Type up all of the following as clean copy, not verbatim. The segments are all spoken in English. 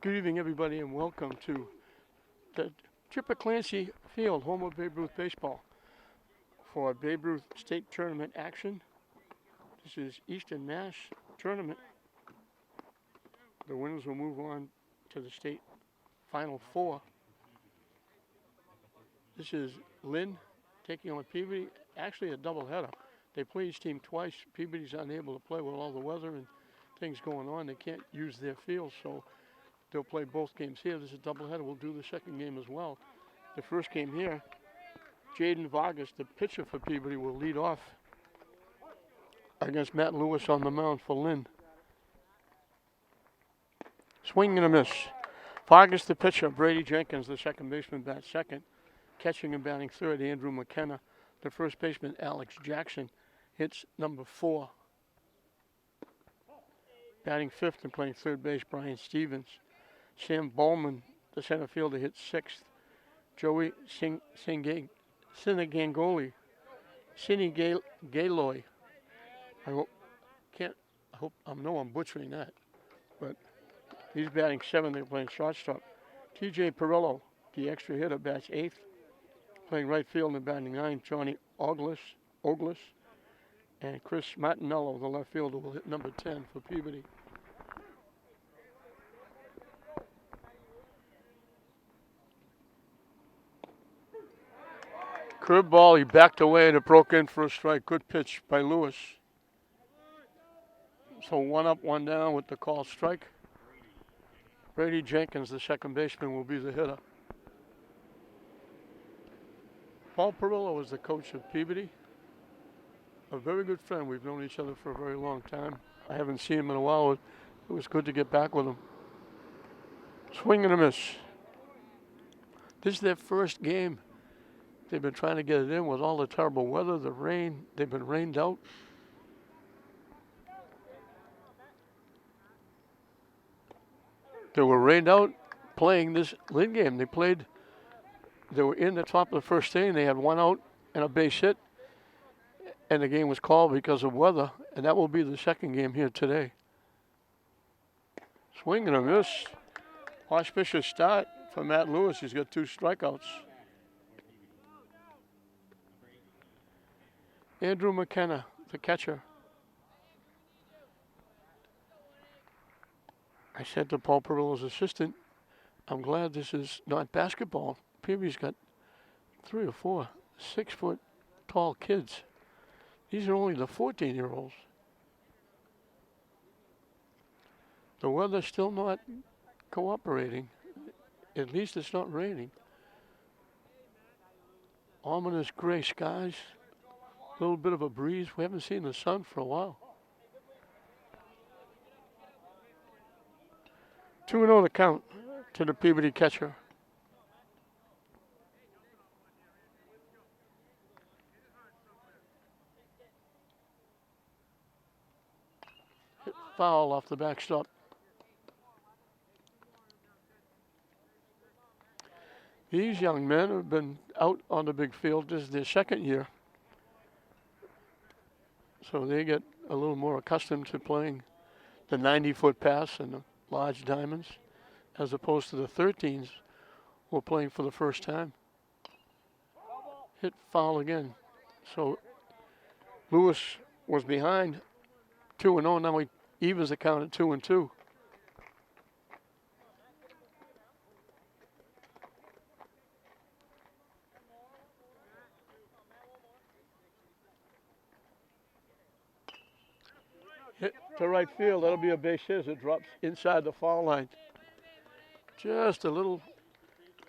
Good evening, everybody, and welcome to the Chipper Clancy Field, home of Babe Ruth baseball, for Babe Ruth State Tournament action. This is Eastern Mass Tournament. The winners will move on to the state Final Four. This is Lynn taking on Peabody, actually a doubleheader. They play each team twice. Peabody's unable to play with all the weather and things going on. They can't use their field, so they'll play both games here. This is a doubleheader. We'll do the second game as well. The first game here, Jaden Vargas, the pitcher for Peabody, will lead off against Matt Lewis on the mound for Lynn. Swing and a miss. Vargas, the pitcher. Brady Jenkins, the second baseman, bats second. Catching and batting third, Andrew McKenna. The first baseman, Alex Jackson, hits number 4. Batting fifth and playing third base, Brian Stevens. Sam Bowman, the center fielder, hits sixth. Joey Sinigangoli. Galoy. I know I'm butchering that, but he's batting seventh. They're playing shortstop. TJ Perillo, the extra hitter, bats eighth. Playing right field and batting ninth, Johnny Oglis. And Chris Martinello, the left fielder, will hit number 10 for Peabody. Curveball, he backed away and it broke in for a strike. Good pitch by Lewis. So 1 up, 1 down with the call strike. Brady Jenkins, the second baseman, will be the hitter. Paul Perillo is the coach of Peabody. A very good friend. We've known each other for a very long time. I haven't seen him in a while. It was good to get back with him. Swing and a miss. This is their first game. They've been trying to get it in with all the terrible weather, the rain. They've been rained out. They were rained out playing this Lynn game. They were in the top of the first inning. They had 1 out and a base hit. And the game was called because of weather. And that will be the second game here today. Swing and a miss. Auspicious start for Matt Lewis. He's got 2 strikeouts. Andrew McKenna, the catcher. I said to Paul Perillo's assistant, I'm glad this is not basketball. Peabody's got 3 or 4 6-foot tall kids. These are only the 14-year-olds. The weather's still not cooperating. At least it's not raining. Ominous gray skies. A little bit of a breeze. We haven't seen the sun for a while. 2-0 to count to the Peabody catcher. Hit foul off the backstop. These young men have been out on the big field. This is their second year. So they get a little more accustomed to playing the 90-foot pass and the large diamonds, as opposed to the 13s who are playing for the first time. Hit foul again. So Lewis was behind 2-0. Now he evens the count at 2-2. Hit to right field. That'll be a base hit as it drops inside the foul line. Just a little,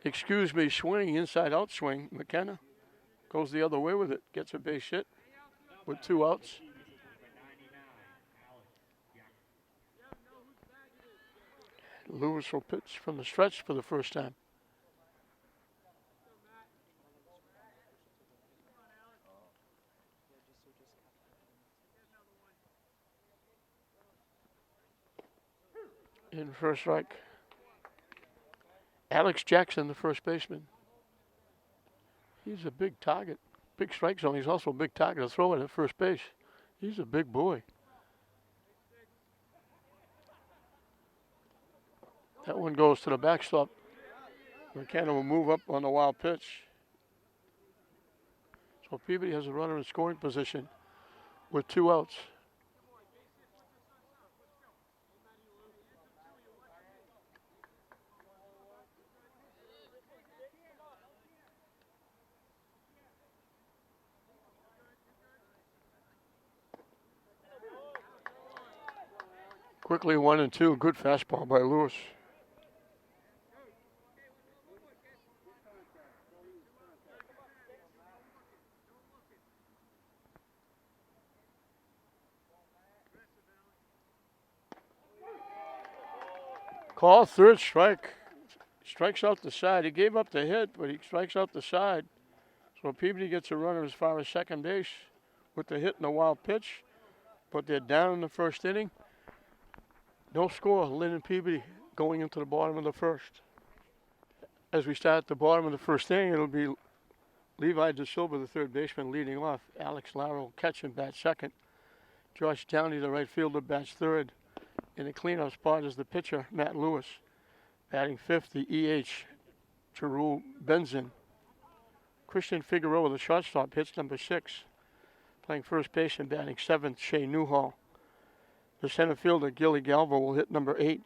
excuse me, swing, inside out swing. McKenna goes the other way with it. Gets a base hit with 2 outs. Lewis will pitch from the stretch for the first time. In first strike. Alex Jackson, the first baseman. He's a big target, big strike zone. He's also a big target to throw it at first base. He's a big boy. That one goes to the backstop. McKenna will move up on the wild pitch. So Peabody has a runner in scoring position with 2 outs. Quickly 1-2. Good fastball by Lewis. Call, third strike. Strikes out the side. He gave up the hit, but he strikes out the side. So Peabody gets a runner as far as second base with the hit and the wild pitch. But they're down in the first inning. No score. Lynn and Peabody going into the bottom of the first. As we start at the bottom of the first inning, it'll be Levi De Silva, the third baseman, leading off. Alex Lara will catch and bat second. Josh Downey, the right fielder, bats third. In the cleanup spot is the pitcher, Matt Lewis. Batting fifth, the EH, Jarul Benzin. Christian Figueroa, the shortstop, hits number 6. Playing first base and batting seventh, Shea Newhall. The center fielder, Gilly Galvo, will hit number 8.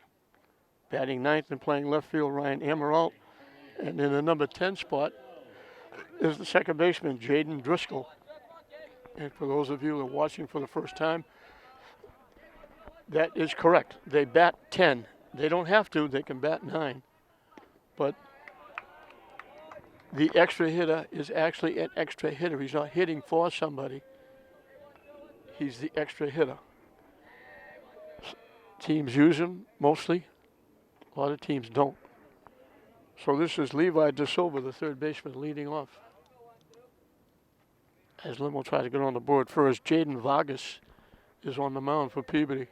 Batting ninth and playing left field, Ryan Amaral. And in the number 10 spot is the second baseman, Jaden Driscoll. And for those of you who are watching for the first time, that is correct. They bat 10. They don't have to. They can bat 9. But the extra hitter is actually an extra hitter. He's not hitting for somebody. He's the extra hitter. Teams use him mostly. A lot of teams don't. So this is Levi De Silva, the third baseman, leading off. As Lynn will try to get on the board first, Jaden Vargas is on the mound for Peabody.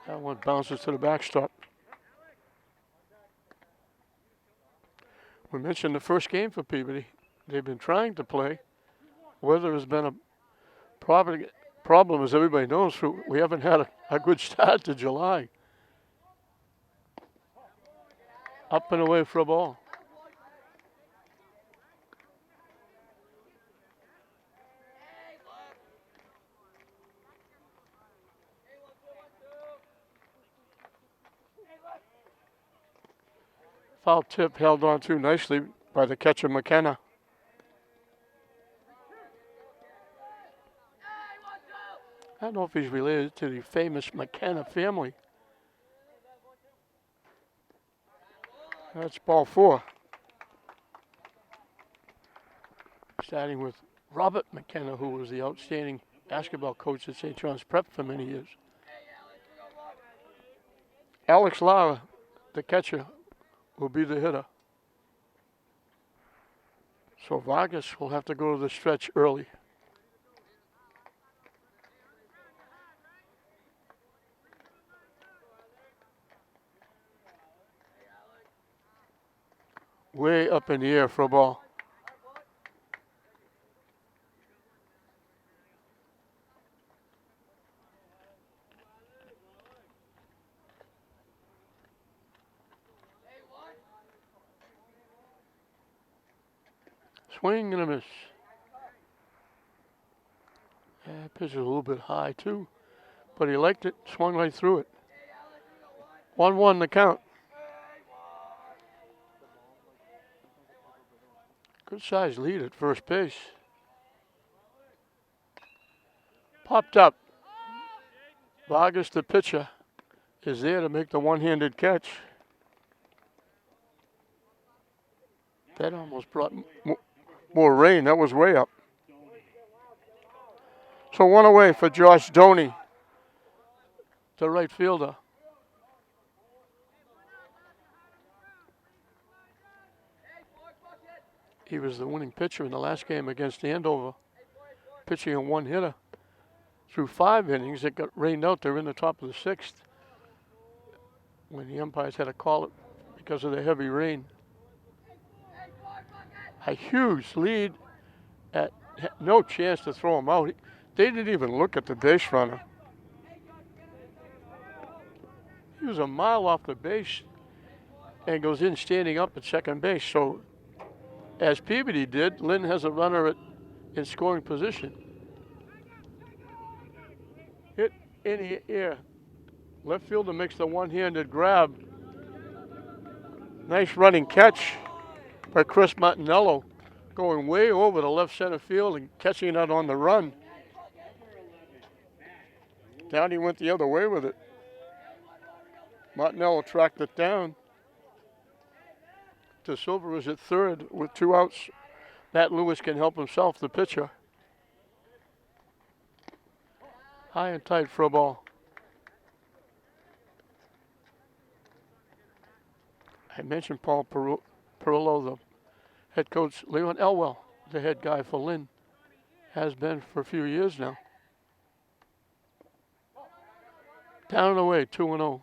That one bounces to the backstop. We mentioned the first game for Peabody. They've been trying to play. Weather has been a problem, as everybody knows. We haven't had a good start to July. Up and away for a ball. Foul tip held on to nicely by the catcher McKenna. I don't know if he's related to the famous McKenna family. That's ball 4. Starting with Robert McKenna, who was the outstanding basketball coach at St. John's Prep for many years. Alex Lara, the catcher, will be the hitter. So Vargas will have to go to the stretch early. Way up in the air for a ball. Swing and a miss. Yeah, pitch is a little bit high too, but he liked it, swung right through it. 1-1 the count. Good sized lead at first base. Popped up. Vargas, the pitcher, is there to make the one-handed catch. That almost brought more rain. That was way up. So one away for Josh Doney, the right fielder. He was the winning pitcher in the last game against Andover, pitching a one-hitter. Through 5 innings, it got rained out. They're in the top of the 6th when the umpires had to call it because of the heavy rain. A huge lead, at no chance to throw him out. They didn't even look at the base runner. He was a mile off the base and goes in standing up at second base. So, as Peabody did, Lynn has a runner in scoring position. Hit in the air. Left fielder makes the one-handed grab. Nice running catch by Chris Martinello, going way over the left center field and catching it on the run. Down he went the other way with it. Martinello tracked it down. De Silva is at third with 2 outs. Matt Lewis can help himself, the pitcher. High and tight for a ball. I mentioned Paul Perillo, the head coach. Leon Elwell, the head guy for Lynn, has been for a few years now. Down and away, 2-0.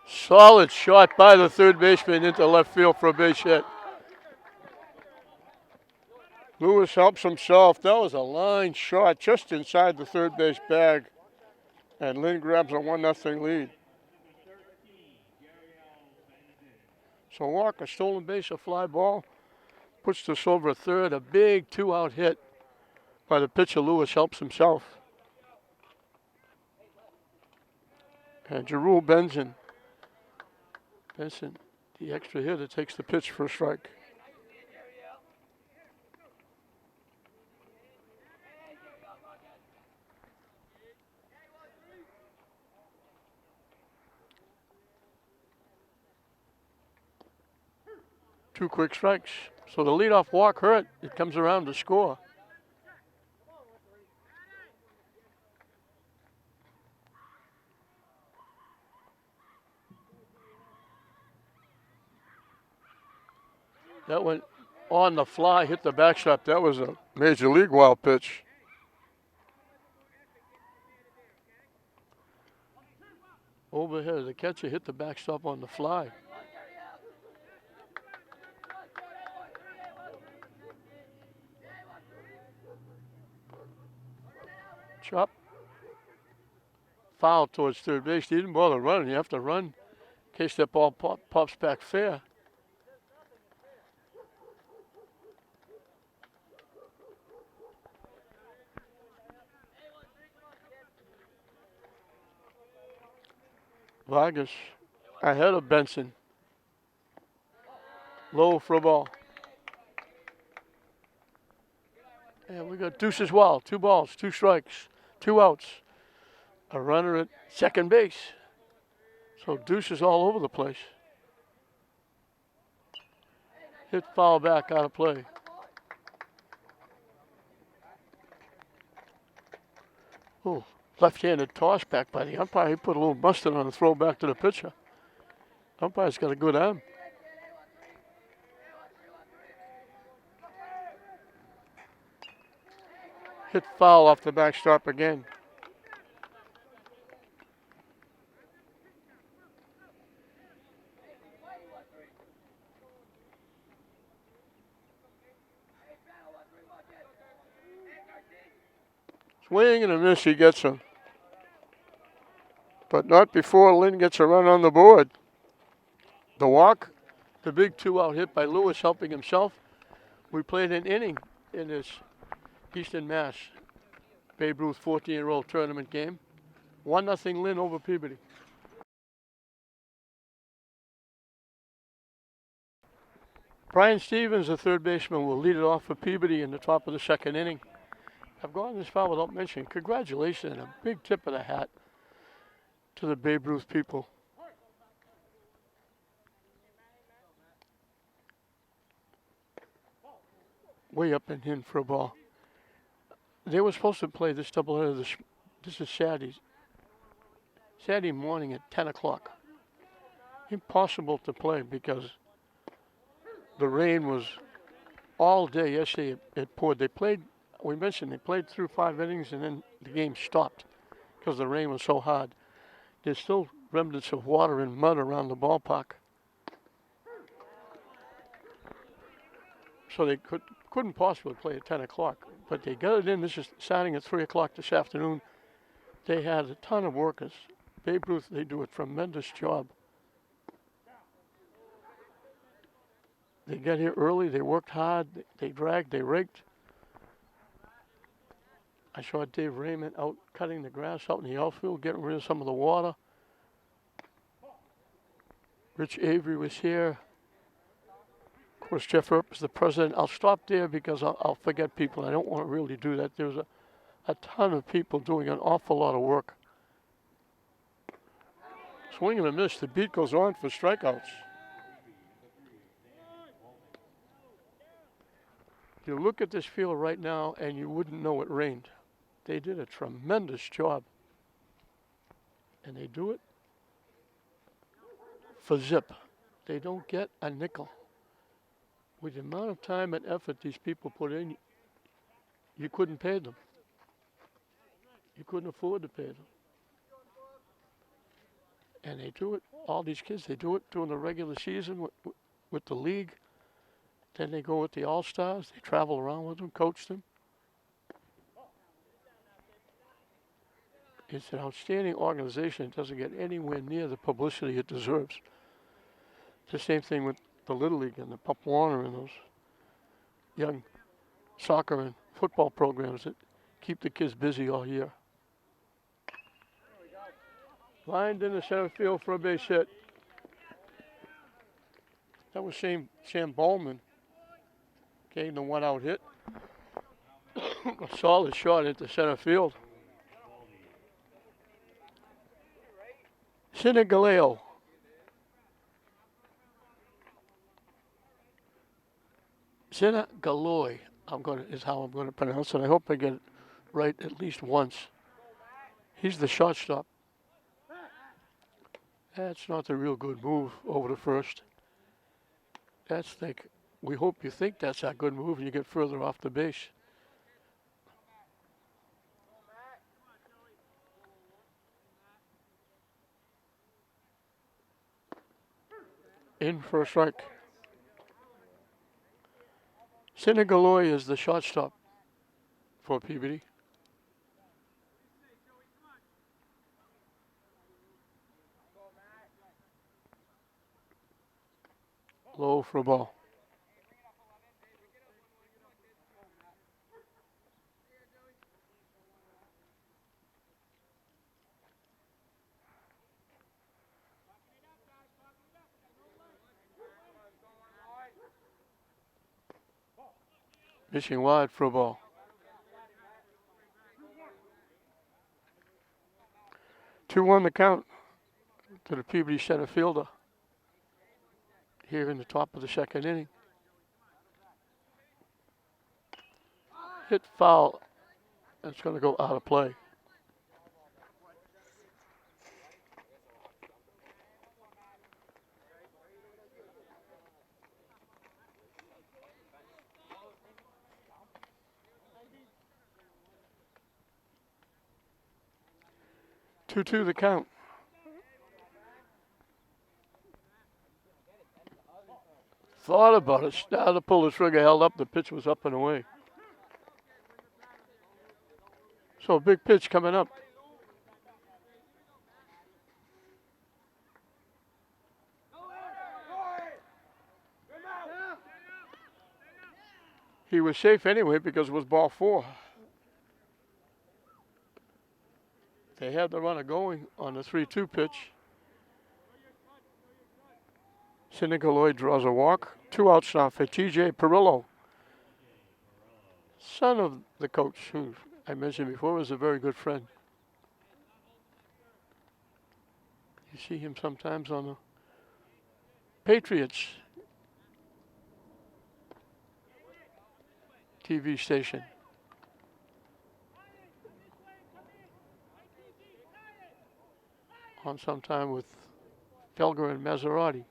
Solid shot by the third baseman into left field for a base hit. Lewis helps himself. That was a line shot just inside the third base bag. And Lynn grabs a 1-0 lead. So walk, a stolen base, a fly ball. Puts De Silva at third. A big 2-out hit by the pitcher. Lewis helps himself. And Jarul Benson, the extra hitter, takes the pitch for a strike. Two quick strikes. So the leadoff walk hurt. It comes around to score. That went on the fly, hit the backstop. That was a major league wild pitch. Overhead, the catcher hit the backstop on the fly. Chop. Foul towards third base. He didn't bother running. You have to run in case that ball pops back fair. Vargas ahead of Benson. Low for a ball. And we got deuce as well. 2 balls, 2 strikes, 2 outs. A runner at second base. So deuce is all over the place. Hit foul back out of play. Oh, left-handed toss back by the umpire. He put a little mustard on the throw back to the pitcher. Umpire's got a good arm. Hit foul off the backstop again. Swing and a miss, he gets him. But not before Lynn gets a run on the board. The walk, the big 2-out hit by Lewis helping himself. We played an inning in this Eastern Mass Babe Ruth 14-year-old tournament game. 1-0 Lynn over Peabody. Brian Stevens, the third baseman, will lead it off for Peabody in the top of the second inning. I've gone this far without mentioning congratulations and a big tip of the hat to the Babe Ruth people. Way up and in for a ball. They were supposed to play this doubleheader. This is Saturday morning at 10 o'clock. Impossible to play because the rain was all day yesterday. It poured. They played we mentioned they played through 5 innings and then the game stopped because the rain was so hard. There's still remnants of water and mud around the ballpark. So they couldn't possibly play at 10 o'clock. But they got it in. This is starting at 3 o'clock this afternoon. They had a ton of workers. Babe Ruth, they do a tremendous job. They got here early. They worked hard. They dragged. They raked. I saw Dave Raymond out cutting the grass out in the outfield, getting rid of some of the water. Rich Avery was here. Of course, Jeff Earp is the president. I'll stop there because I'll forget people. I don't want to really do that. There's a ton of people doing an awful lot of work. Swing and a miss. The beat goes on for strikeouts. You look at this field right now and you wouldn't know it rained. They did a tremendous job. And they do it for zip. They don't get a nickel. With the amount of time and effort these people put in, you couldn't pay them. You couldn't afford to pay them. And they do it, all these kids, they do it during the regular season with the league. Then they go with the All-Stars. They travel around with them, coach them. It's an outstanding organization. It doesn't get anywhere near the publicity it deserves. It's the same thing with the Little League and the Pop Warner and those young soccer and football programs that keep the kids busy all year. Lined in the center field for a base hit. That was Sam Bowman getting the 1-out hit. A solid shot into center field. Sinigaleo. Sinigaloy is how I'm going to pronounce it. I hope I get it right at least once. He's the shortstop. That's not the real good move over the first. We hope you think that's a good move and you get further off the base. In for a strike. Sinigaloi is the shortstop for Peabody. Low for a ball. Missing wide for a ball. Two on the count to the Peabody center fielder here in the top of the second inning. Hit foul. It's going to go out of play. Two the count. Thought about it. Started to pull the trigger, held up. The pitch was up and away. So a big pitch coming up. He was safe anyway because it was ball 4. They had the runner going on the 3-2 pitch. Sinigaloi draws a walk. 2 outs now for TJ Perillo, son of the coach who I mentioned before was a very good friend. You see him sometimes on the Patriots TV station. On sometime with Felger and Maserati.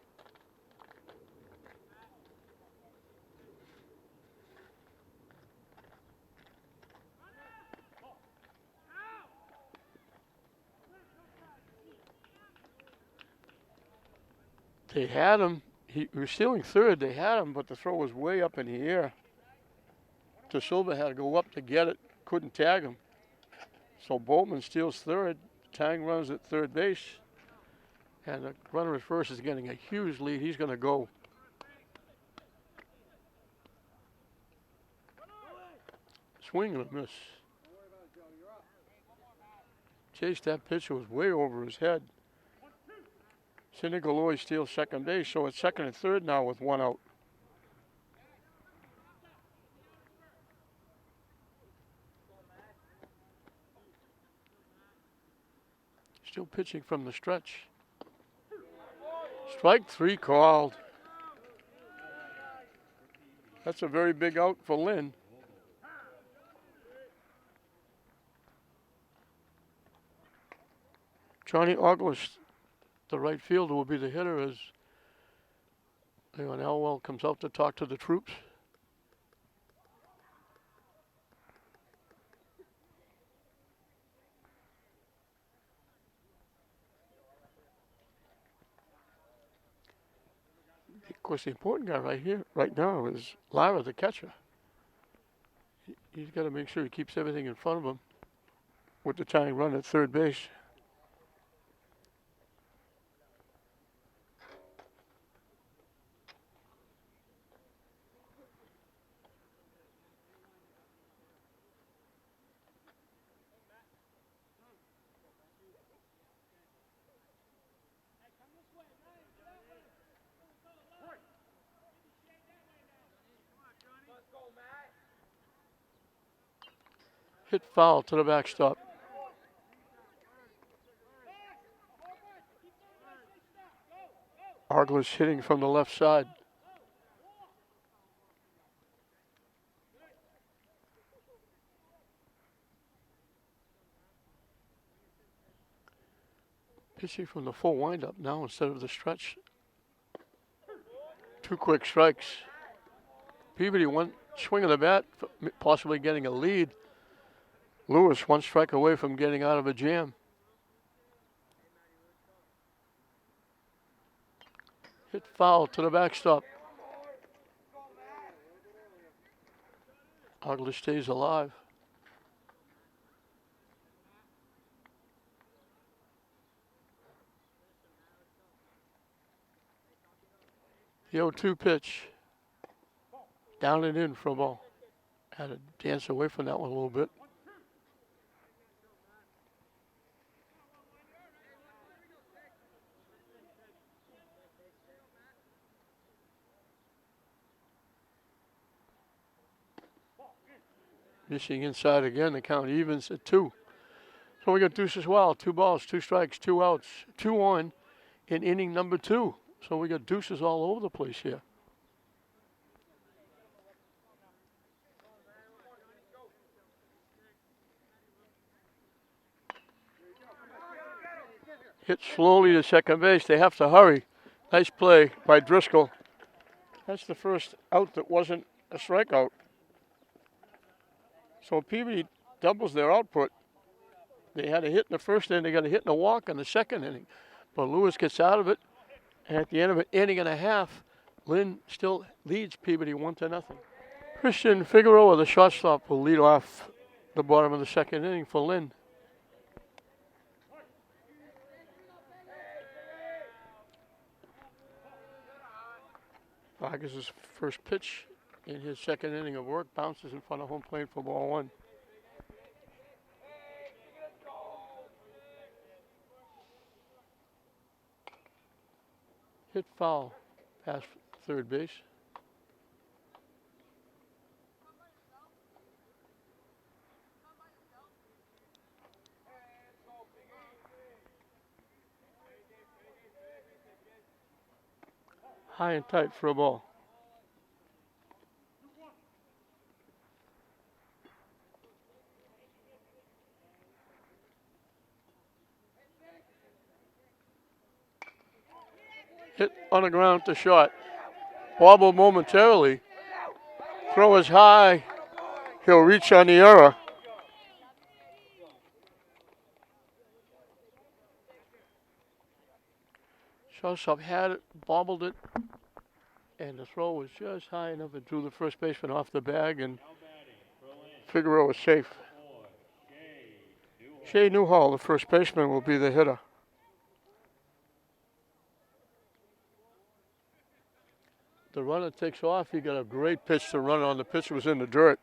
They had him. He was stealing third. They had him, but the throw was way up in the air. De Silva had to go up to get it. Couldn't tag him. So Boltman steals third. Tang runs at third base. And the runner at first is getting a huge lead. He's going to go. Swing and a miss. Chase, that pitch was way over his head. Sidney Galoy steals second base, so it's second and third now with one out. Still pitching from the stretch. Strike three called. That's a very big out for Lynn. Johnny August, the right fielder, will be the hitter as Leon Elwell comes out to talk to the troops. Of course, the important guy right now is Lara, the catcher. He's got to make sure he keeps everything in front of him with the tying run at third base. Hit foul to the backstop. Arglis hitting from the left side. Pitching from the full windup now instead of the stretch. Two quick strikes. Peabody one swing of the bat, possibly getting a lead. Lewis one strike away from getting out of a jam. Hit foul to the backstop. Arglis stays alive. The 0-2 pitch. Down and in for a ball. Had to dance away from that one a little bit. Missing inside again, the count evens at 2. So we got deuces wild, 2 balls, 2 strikes, 2 outs, 2 on in inning number 2. So we got deuces all over the place here. Hit slowly to second base. They have to hurry. Nice play by Driscoll. That's the first out that wasn't a strikeout. So Peabody doubles their output. They had a hit in the first inning, they got a hit and a walk in the second inning. But Lewis gets out of it, and at the end of an inning and a half, Lynn still leads Peabody 1-0. Christian Figueroa, the shortstop, will lead off the bottom of the second inning for Lynn. Vargas' first pitch in his second inning of work bounces in front of home plate for ball 1. Hit foul past third base. High and tight for a ball. Hit on the ground to short. Wobble momentarily. Throw is high. He'll reach on the error. Shortstop had it, bobbled it, and the throw was just high enough and threw the first baseman off the bag, and Figueroa was safe. Shea Newhall, the first baseman, will be the hitter. The runner takes off. He got a great pitch to run on. The pitch was in the dirt.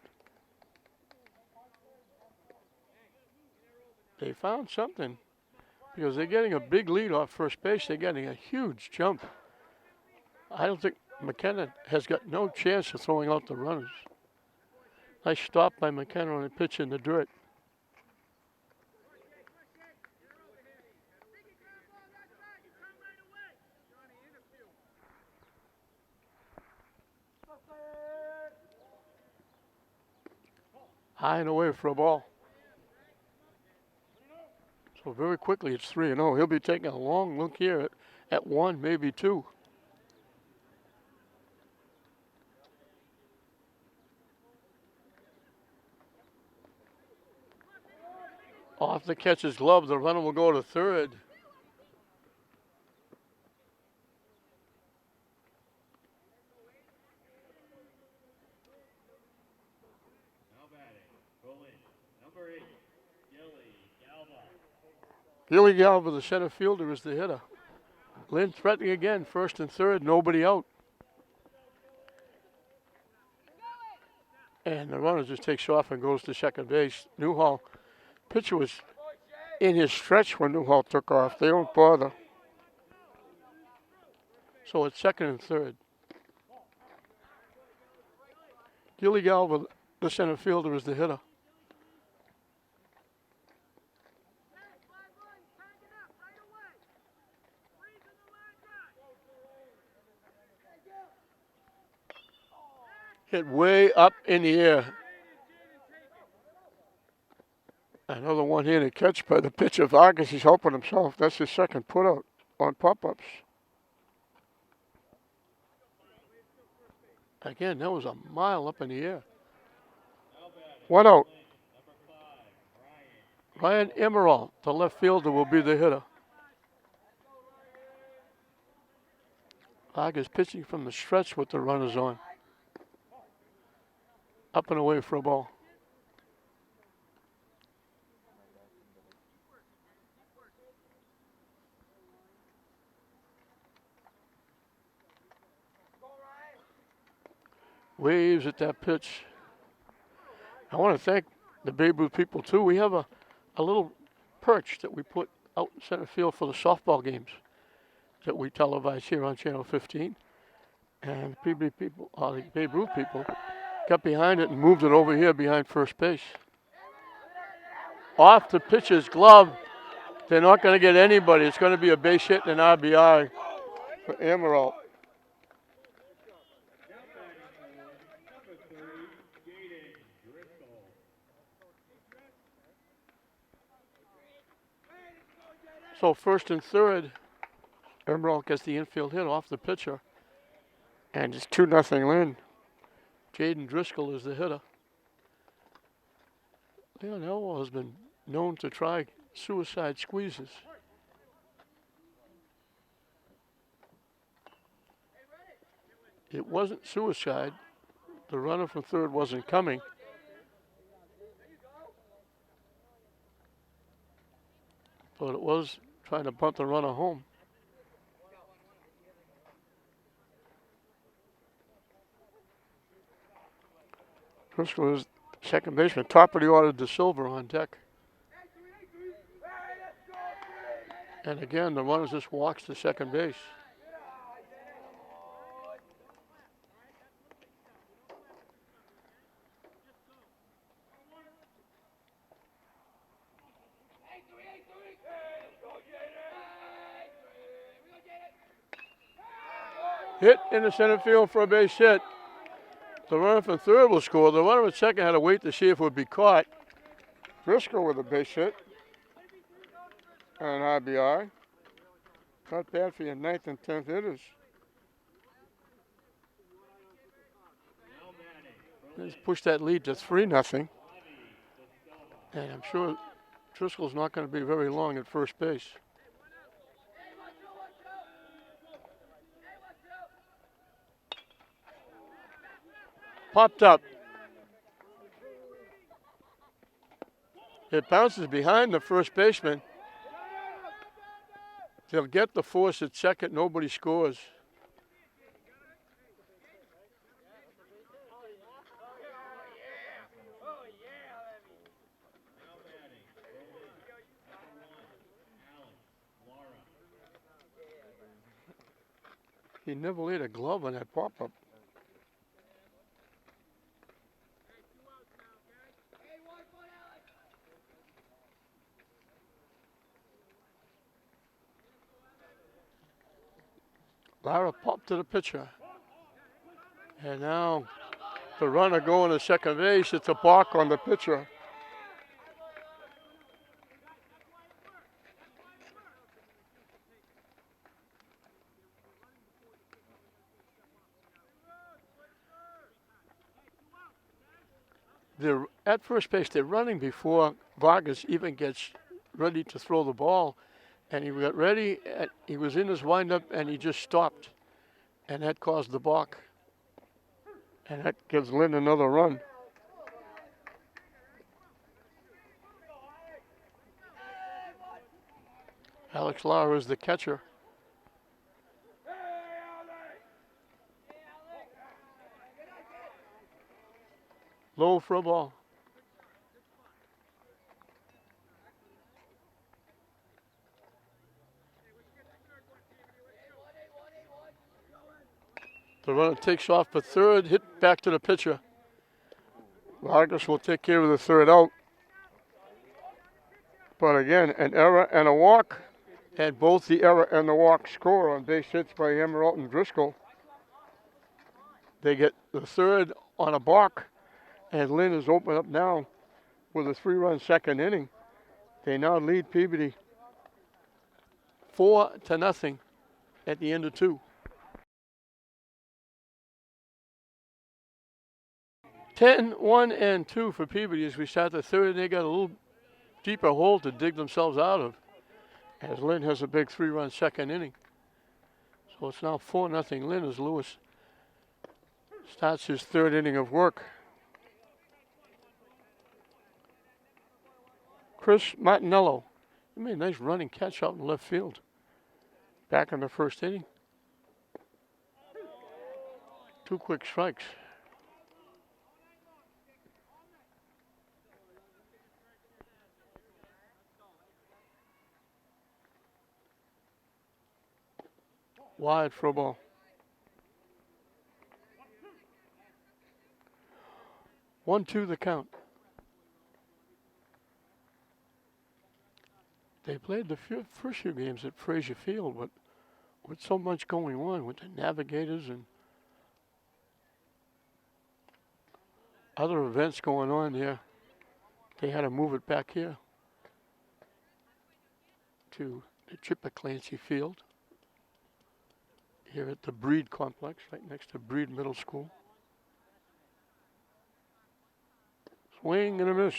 They found something because they're getting a big lead off first base. They're getting a huge jump. I don't think McKenna has got no chance of throwing out the runners. Nice stop by McKenna on a pitch in the dirt. High and away for a ball. So very quickly it's 3-0. He'll be taking a long look here at 1, maybe 2. Off the catcher's glove, the runner will go to third. Gilly Galva, the center fielder, is the hitter. Lynn threatening again, first and third, nobody out. And the runner just takes off and goes to second base. Newhall, pitcher was in his stretch when Newhall took off. They don't bother. So it's second and third. Gilly Galva, the center fielder, is the hitter. Hit way up in the air. Another one-handed catch by the pitcher. Vargas. He's helping himself. That's his second put-out on pop-ups. Again, that was a mile up in the air. 1 out. Ryan Emerald, the left fielder, will be the hitter. Vargas pitching from the stretch with the runners on. Up and away for a ball. Waves at that pitch. I want to thank the Babe Ruth people too. We have a little perch that we put out in center field for the softball games that we televise here on Channel 15. And the Peabody people, the Babe Ruth people, got behind it and moved it over here behind first base. Off the pitcher's glove. They're not going to get anybody. It's going to be a base hit and an RBI for Emerald. So first and third, Emerald gets the infield hit off the pitcher. And it's 2-0 Lynn. Jaden Driscoll is the hitter. Leon Elwell has been known to try suicide squeezes. It wasn't suicide. The runner from third wasn't coming. But it was trying to bunt the runner home. Driscoll is second baseman. Top of the order, De Silva on deck. And again, the runner just walks to second base. Hit in the center field for a base hit. The runner from third will score. The runner at second had to wait to see if it would be caught. Driscoll with a base hit. And an RBI. Not bad for your 9th and 10th hitters. Let's push that lead to 3-0. And I'm sure Driscoll's not going to be very long at first base. popped up. It bounces behind the first baseman. They'll get the force at second. Nobody scores. He never laid a glove on that pop-up. Lara popped to the pitcher. And now the runner going to second base. It's a balk on the pitcher. They're at first base. They're running before Vargas even gets ready to throw the ball. And he got ready. He was in his windup, and he just stopped. And that caused the balk. And that gives Lynn another run. Alex Lara is the catcher. Low for a ball. The runner takes off for third, hit back to the pitcher. Vargas will take care of the third out. But again, an error and a walk. And both the error and the walk score on base hits by Emerald and Driscoll. They get the third on a balk. And Lynn is open up now with a 3-run second inning. They now lead Peabody 4-0 at the end of 2. 10-1-2 for Peabody as we start the third. They got a little deeper hole to dig themselves out of as Lynn has a big 3-run second inning. So it's now 4-0 Lynn as Lewis starts his third inning of work. Chris Martinello, he made a nice running catch out in left field. Back in the first inning. 2 quick strikes. Wide for a ball. One, two, the count. They played the first few games at Frazier Field, but with so much going on with the Navigators and other events going on there, they had to move it back here to the Chipper Clancy Field here at the Breed Complex, right next to Breed Middle School. Swing and a miss.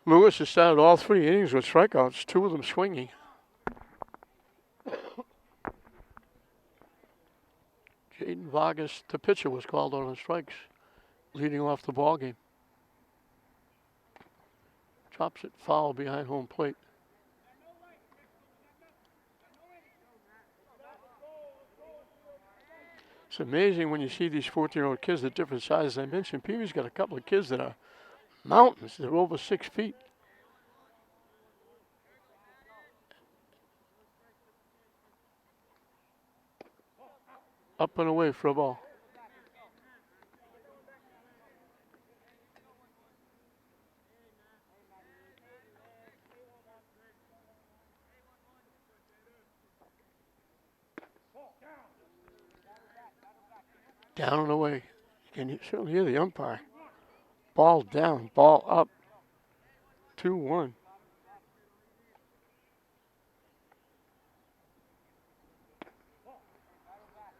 Lewis has started all 3 innings with strikeouts, 2 of them swinging. Jaden Vargas, the pitcher, was called on strikes, leading off the ball game. Chops it foul behind home plate. It's amazing when you see these 14-year-old kids at different sizes. I mentioned Peabody's got a couple of kids that are mountains. They're over 6 feet. Up and away for a ball. Down and away. You can certainly hear the umpire. Ball down, ball up. 2-1.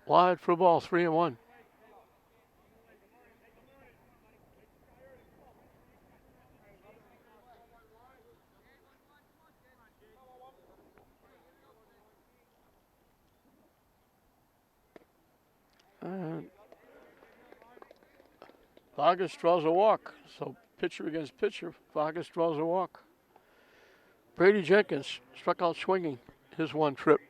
Wide for a ball, 3-1. Vargas draws a walk. So pitcher against pitcher, Vargas draws a walk. Brady Jenkins struck out swinging his one trip.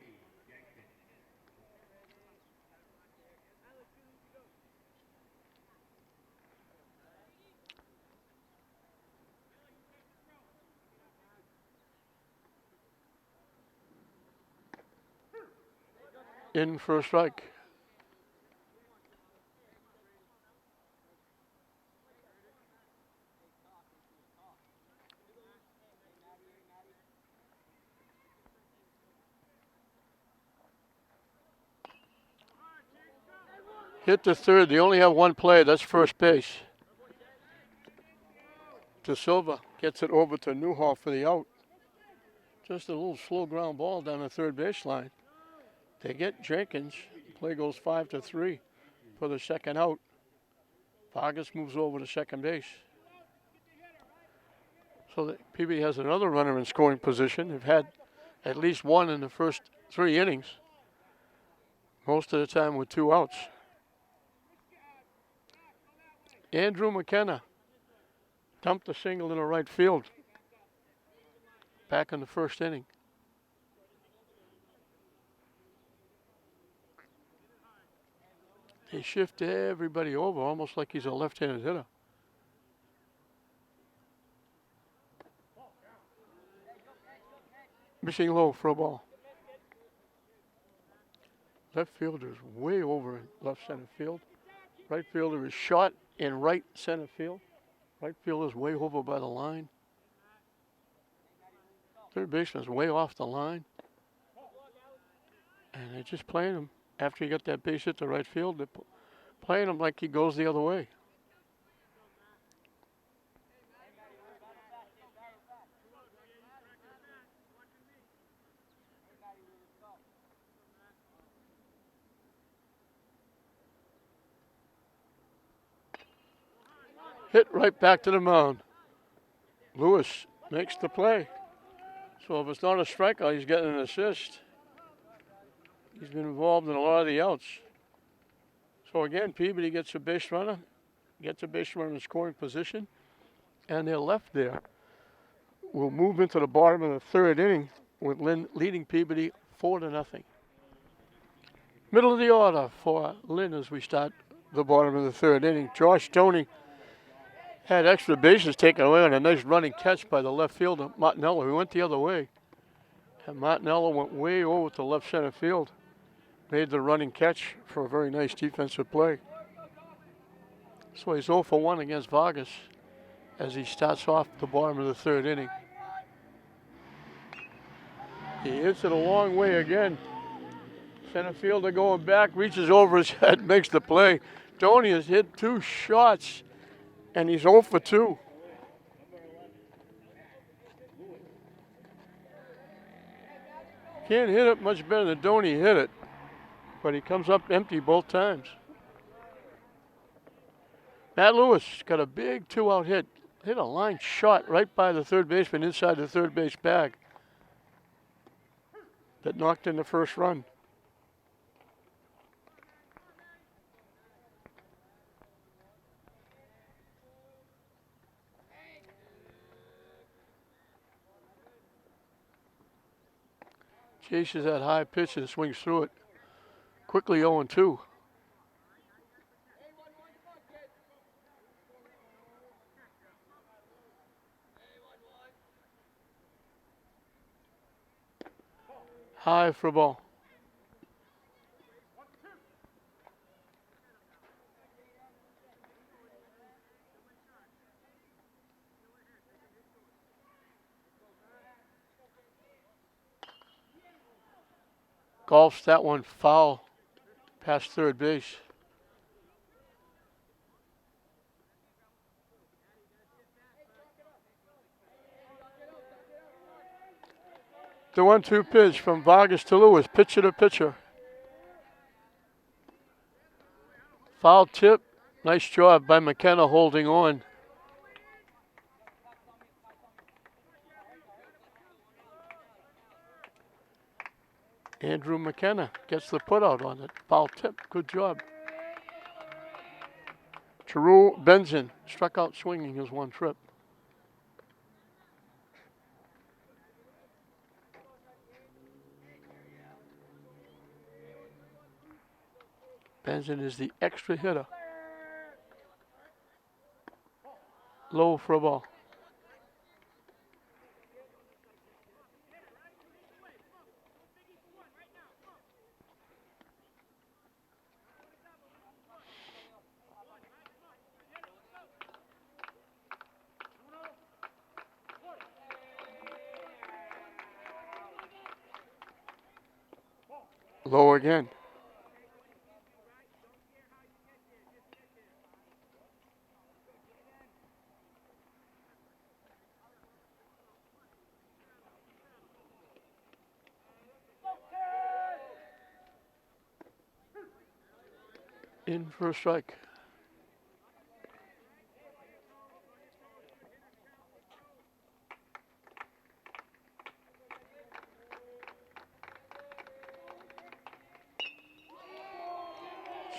In for a strike. Hit to third. They only have one play. That's first base. De Silva gets it over to Newhall for the out. Just a little slow ground ball down the third baseline. They get Jenkins. Play goes 5-3 for the second out. Vargas moves over to second base. So that Peabody has another runner in scoring position. They've had at least one in the first 3 innings. Most of the time with 2 outs. Andrew McKenna dumped a single in the right field back in the first inning. They shift everybody over almost like he's a left-handed hitter. Missing low for a ball. Left fielder is way over in left center field. Right fielder is shot in right center field. Right fielder is way over by the line. Third baseman is way off the line. And they're just playing him. After he got that base hit to right field, they're playing him like he goes the other way. Hit right back to the mound. Lewis makes the play. So if it's not a strikeout, he's getting an assist. He's been involved in a lot of the outs. So again, Peabody gets a base runner in scoring position, and they're left there. We'll move into the bottom of the third inning with Lynn leading Peabody 4-0. Middle of the order for Lynn as we start the bottom of the third inning. Josh Stoney had extra bases taken away on a nice running catch by the left fielder, Martinello, who went the other way. And Martinello went way over to left center field. Made the running catch for a very nice defensive play. So he's 0 for 1 against Vargas as he starts off the bottom of the third inning. He hits it a long way again. Center fielder going back, reaches over his head, makes the play. Stoney has hit 2 shots, and he's 0 for 2. Can't hit it much better than Stoney hit it, but he comes up empty both times. Matt Lewis got a big 2-out hit. Hit a line shot right by the third baseman inside the third base bag that knocked in the first run. Chases that high pitch and swings through it. Quickly 0-2. High for a ball. Golfs that one foul past third base. The 1-2 pitch from Vargas to Lewis, pitcher to pitcher. Foul tip. Nice job by McKenna holding on. Andrew McKenna gets the putout on it. Foul tip. Good job. Terrell Benson struck out swinging his one trip. Benson is the extra hitter. Low for a ball. Low again. In for a strike.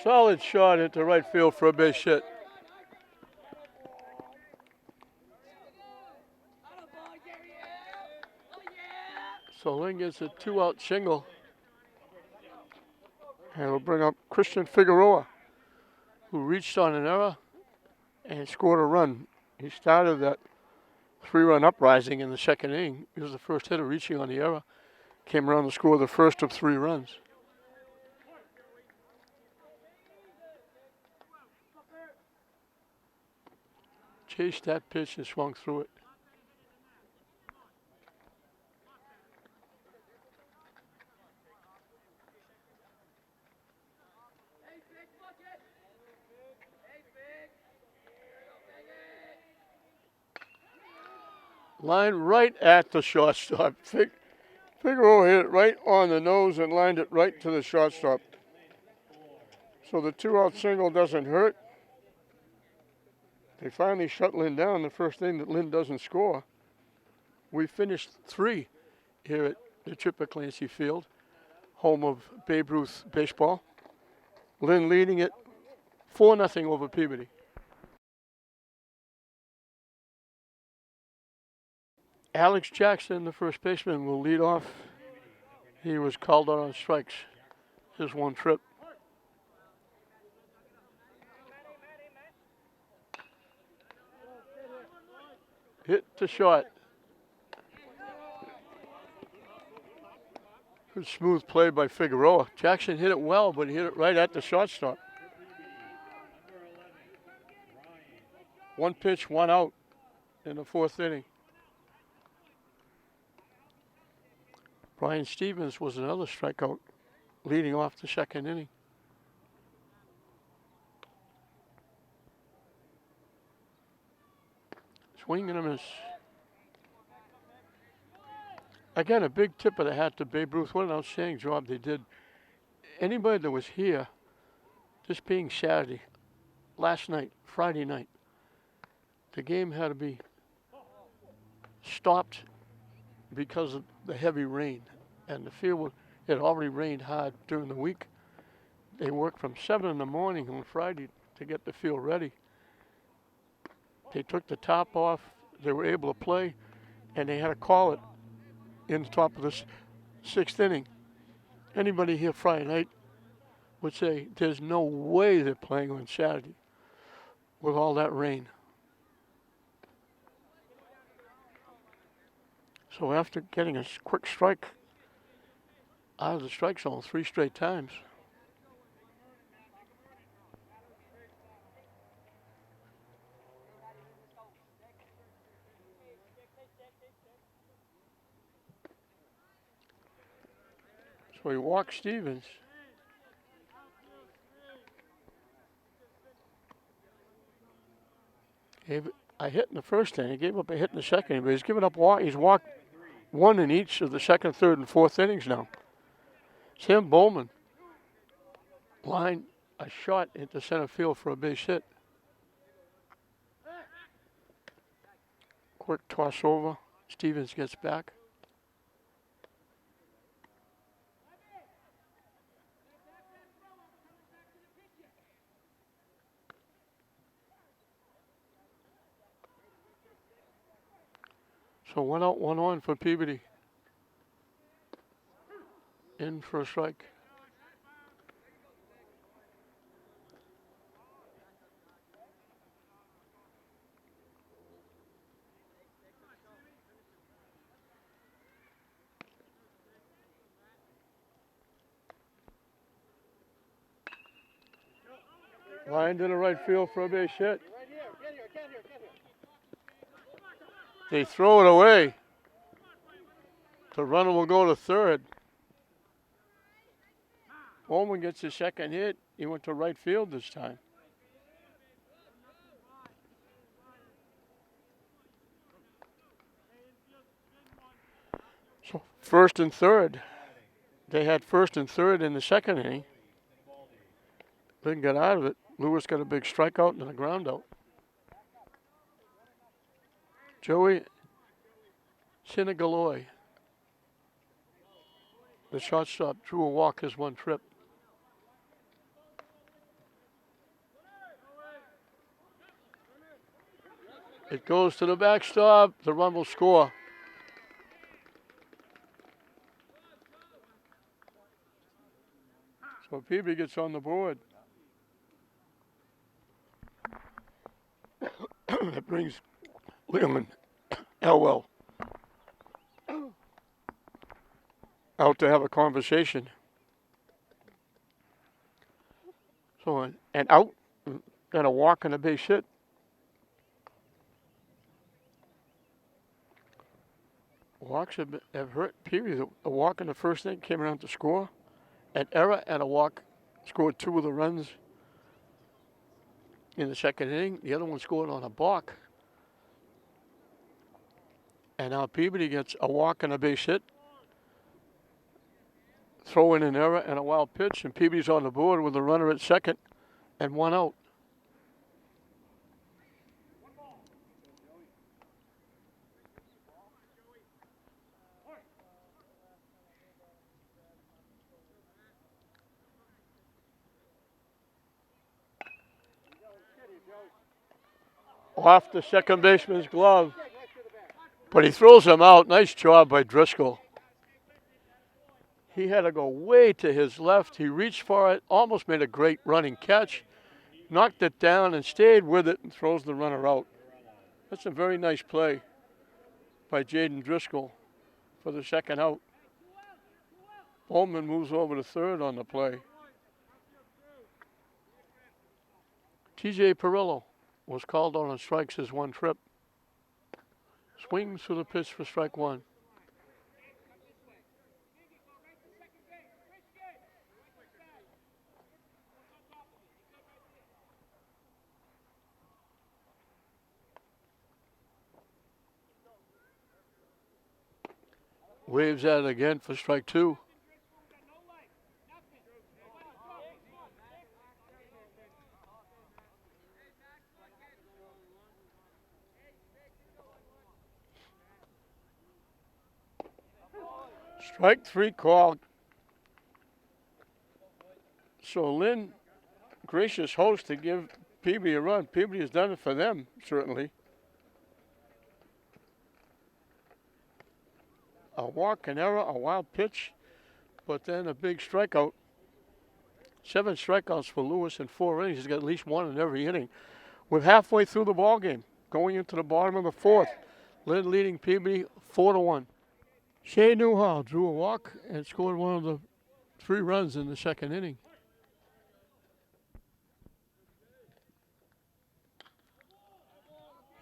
Solid shot into right field for a base hit. So Lynn gets a 2-out single. And it'll bring up Christian Figueroa, who reached on an error and scored a run. He started that 3-run uprising in the second inning. He was the first hitter reaching on the error. Came around to score the first of 3 runs. Chased that pitch and swung through it. Line right at the shortstop. Figueroa hit it right on the nose and lined it right to the shortstop. So the 2-out single doesn't hurt. They finally shut Lynn down. The first thing that Lynn doesn't score. We finished 3 here at the Chipper Clancy Field, home of Babe Ruth baseball. Lynn leading it 4-0 over Peabody. Alex Jackson, the first baseman, will lead off. He was called out on strikes his one trip. Hit to short. Good smooth play by Figueroa. Jackson hit it well, but he hit it right at the shortstop. 1 pitch, 1 out in the 4th inning. Brian Stevens was another strikeout leading off the 2nd inning. Swing and a miss. Again, a big tip of the hat to Babe Ruth. What an outstanding job they did. Anybody that was here, this being Saturday, last night, Friday night, the game had to be stopped because of the heavy rain. And the field had already rained hard during the week. They worked from 7 in the morning on Friday to get the field ready. They took the top off. They were able to play, and they had to call it in the top of the 6th inning. Anybody here Friday night would say there's no way they're playing on Saturday with all that rain. So after getting a quick strike out of the strike zone 3 straight times, so he walked Stevens. I hit in the first inning. He gave up a hit in the second inning, but he's given up he's walked 1 in each of the 2nd, 3rd, and 4th innings now. Tim Bowman lined a shot into center field for a base hit. Quick toss over. Stevens gets back. So 1 out, 1 on for Peabody. In for a strike. Line to the right field for a base hit. They throw it away. The runner will go to third. Bowman gets his second hit. He went to right field this time. So first and third. They had first and third in the second inning. Didn't get out of it. Lewis got a big strikeout and a ground out. Joey Sinigaloy, the shortstop, drew a walk his one trip. It goes to the backstop. The run will score. So Peabody gets on the board. That brings Lynn Elwell out to have a conversation. So an out and a walk and a base hit. Walks have hurt Peabody. A walk in the first inning came around to score. An error and a walk scored 2 of the runs in the second inning. The other one scored on a balk. And now Peabody gets a walk and a base hit. Throw in an error and a wild pitch, and Peabody's on the board with a runner at second and 1 out. Off the second baseman's glove, but he throws him out. Nice job by Driscoll. He had to go way to his left. He reached for it, almost made a great running catch, knocked it down and stayed with it and throws the runner out. That's a very nice play by Jaden Driscoll for the second out. Bowman moves over to third on the play. TJ Perillo was called on strikes his one trip. Swings to the pitch for strike 1. Waves at it again for strike 2. Strike 3 called. So Lynn, gracious host to give Peabody a run. Peabody has done it for them, certainly. A walk, an error, a wild pitch, but then a big strikeout. 7 strikeouts for Lewis in 4 innings. He's got at least 1 in every inning. We're halfway through the ball game, going into the bottom of the 4th. Lynn leading Peabody 4-1. Shea Newhall drew a walk and scored one of the 3 runs in the second inning.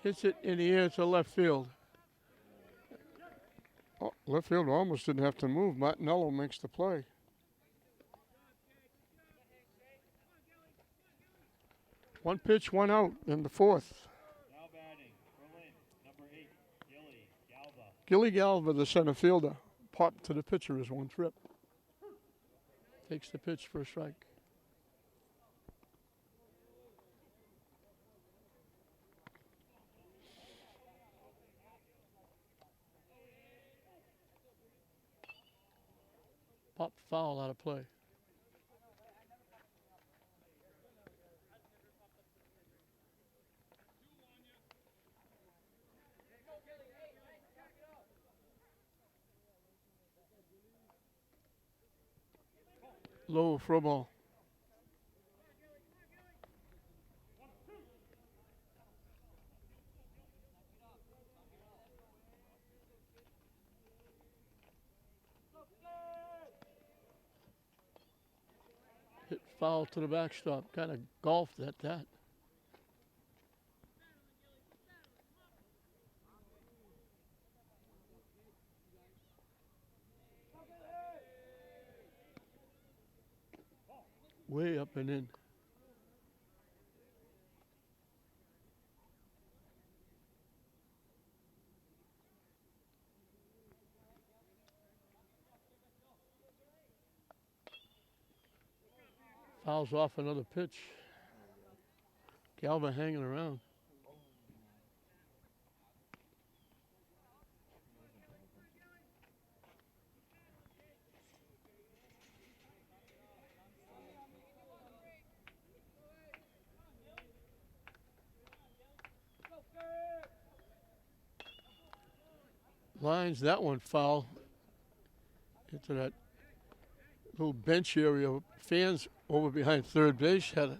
Hits it in the air to left field. Oh, left field almost didn't have to move. Martinello makes the play. One pitch, 1 out in the 4th. Now batting for Lynn, number 8, Gilly Galva. Gilly Galva, the center fielder, popped to the pitcher as one trip. Takes the pitch for a strike. Popped foul out of play. Low for a ball. Hit foul to the backstop. Kind of golfed at that. Way up and in. Fouls off another pitch. Galva hanging around. Lines that one foul into that little bench area. Fans over behind third base had to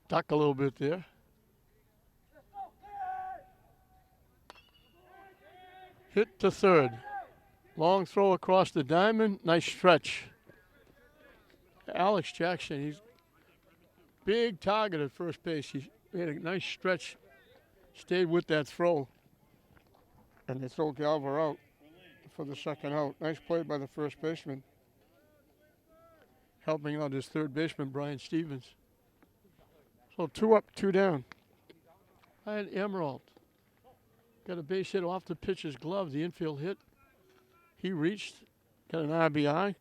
duck a little bit there. Hit to third. Long throw across the diamond. Nice stretch. Alex Jackson, he's big target at first base. He made a nice stretch. Stayed with that throw. And they throw Galva out for the second out. Nice play by the first baseman. Helping out his third baseman, Brian Stevens. So 2 up, 2 down. Ryan Emerald got a base hit off the pitcher's glove. The infield hit. He reached, got an RBI,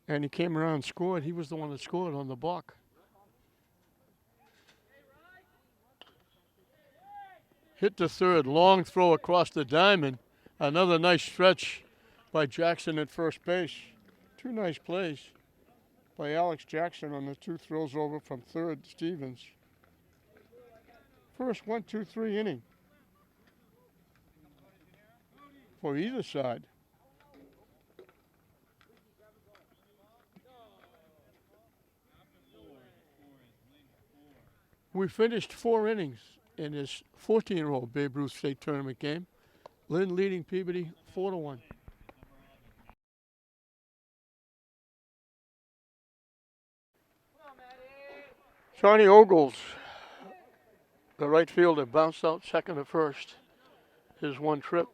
and he came around and scored. He was the one that scored on the balk. Hit to third. Long throw across the diamond. Another nice stretch by Jackson at first base. 2 nice plays by Alex Jackson on the 2 throws over from third Stevens. First 1, 2, 3 inning for either side. We finished 4 innings in this 14-year-old Babe Ruth State Tournament game. Lynn leading Peabody 4-1. Johnny Ogles, the right fielder, bounced out second to first. His 1 trip.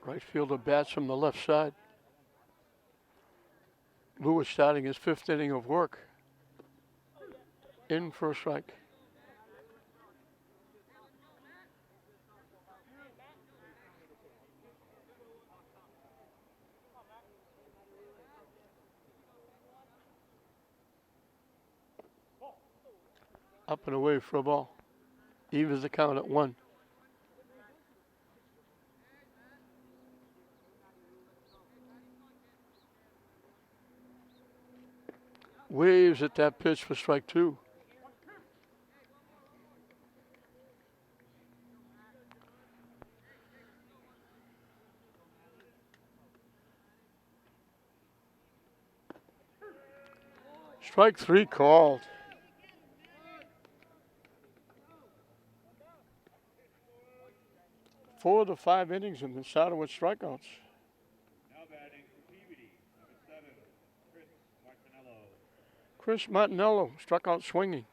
Right fielder bats from the left side. Lewis starting his 5th inning of work. In for a strike. Up and away for a ball. Evens the count at 1. Waves at that pitch for strike 2. Strike 3 called. Four of the 5 innings and started with strikeouts. Now batting for Peabody, number 7, Chris Martinello. Chris Martinello struck out swinging.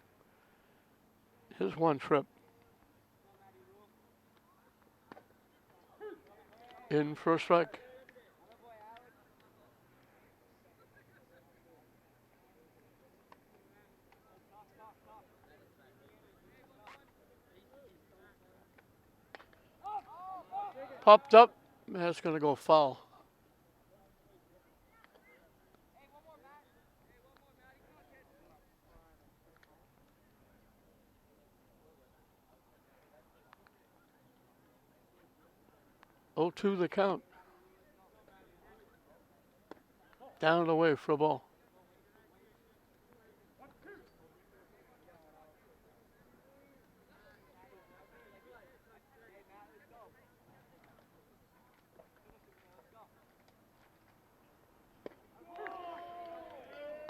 His 1 trip. In for a strike. Popped up. That's going to go foul. Oh, 2 the count. Down and away for a ball.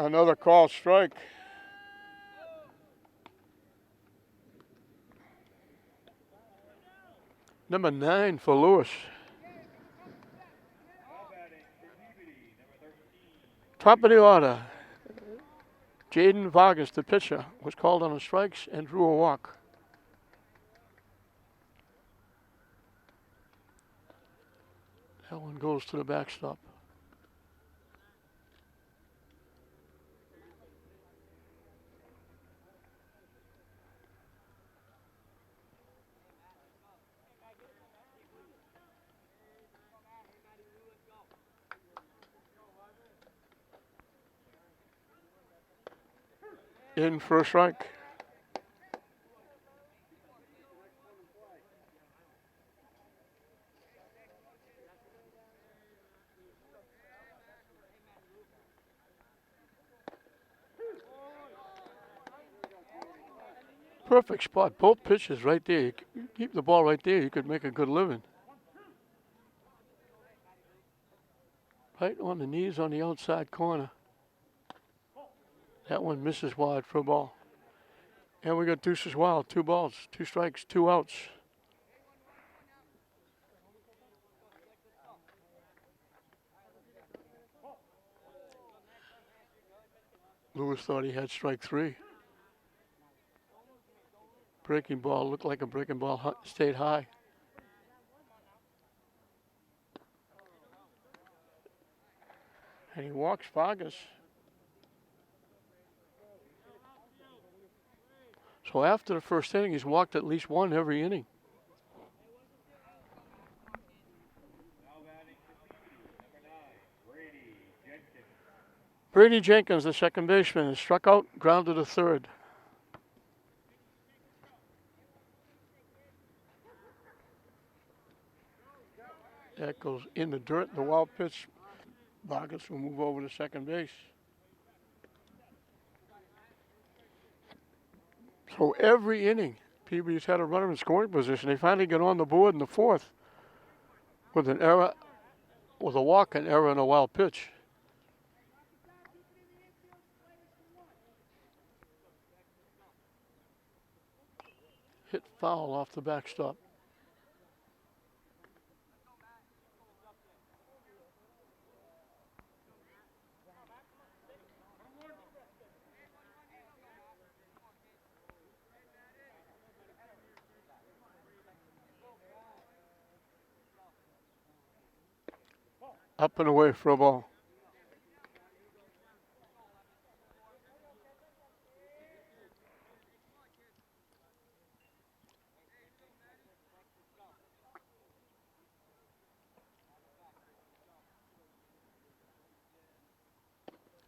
Another call strike. Number 9 for Lewis. Now batting for Peabody, number 13. Top of the order. Jaden Vargas, the pitcher, was called on the strikes and drew a walk. That one goes to the backstop. In for a strike. Perfect spot. Both pitches right there. You keep the ball right there, you could make a good living. Right on the knees on the outside corner. That one misses wide for a ball. And we got deuces wild. 2 balls, 2 strikes, 2 outs. Lewis thought he had strike 3. Breaking ball looked like a breaking ball, stayed high. And he walks Vargas. So after the first inning, he's walked at least one every inning. Now batting for Peabody, number 9, Brady Jenkins. Brady Jenkins, the second baseman, is struck out, grounded to third. That goes in the dirt, the wild pitch. Vargas will move over to second base. So every inning, Peabody's had a runner in scoring position. They finally get on the board in the 4th with an error, with a walk, an error, and a wild pitch. Hit foul off the backstop. Up and away for a ball.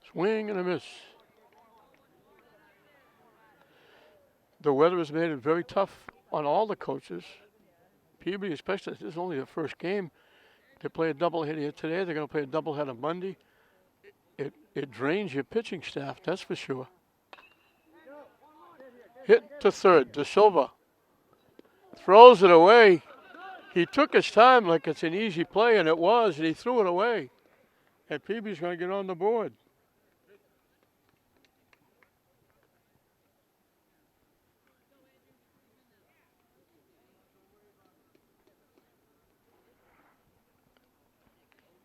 Swing and a miss. The weather has made it very tough on all the coaches. Peabody especially, this is only their first game. They play a doubleheader here today. They're going to play a doubleheader Monday. It drains your pitching staff, that's for sure. Hit to third. De Silva throws it away. He took his time like it's an easy play, and it was, and he threw it away. And Peabody's going to get on the board.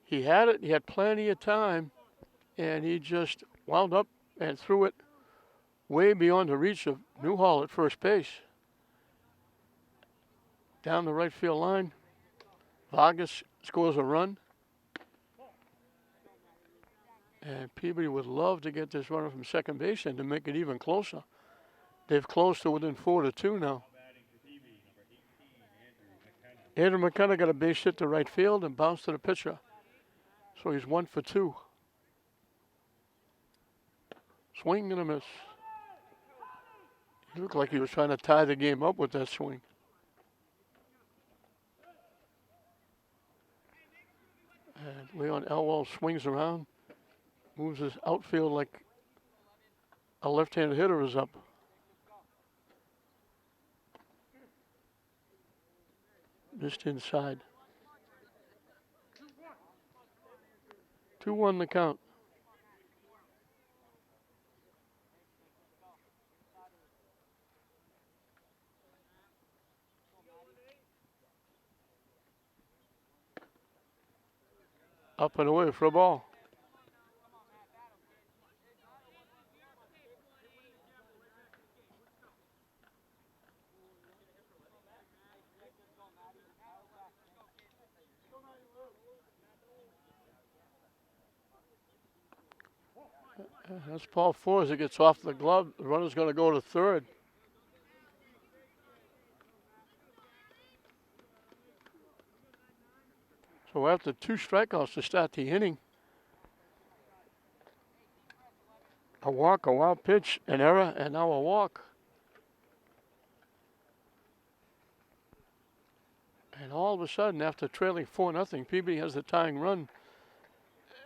He had it. He had plenty of time, and he just wound up and threw it way beyond the reach of Newhall at first base. Down the right field line, Vargas scores a run. And Peabody would love to get this runner from second base and to make it even closer. They've closed to within 4-2 now. Andrew McKenna got a base hit to right field and bounced to the pitcher. So he's 1 for 2. Swing and a miss. He looked like he was trying to tie the game up with that swing. And Leon Elwell swings around, moves his outfield like a left-handed hitter is up. Missed inside. 2-1 the count. Up and away for a ball. That's ball four as it gets off the glove. The runner's going to go to third. So after 2 strikeouts to start the inning, a walk, a wild pitch, an error, and now a walk. And all of a sudden, after trailing 4-0, Peabody has the tying run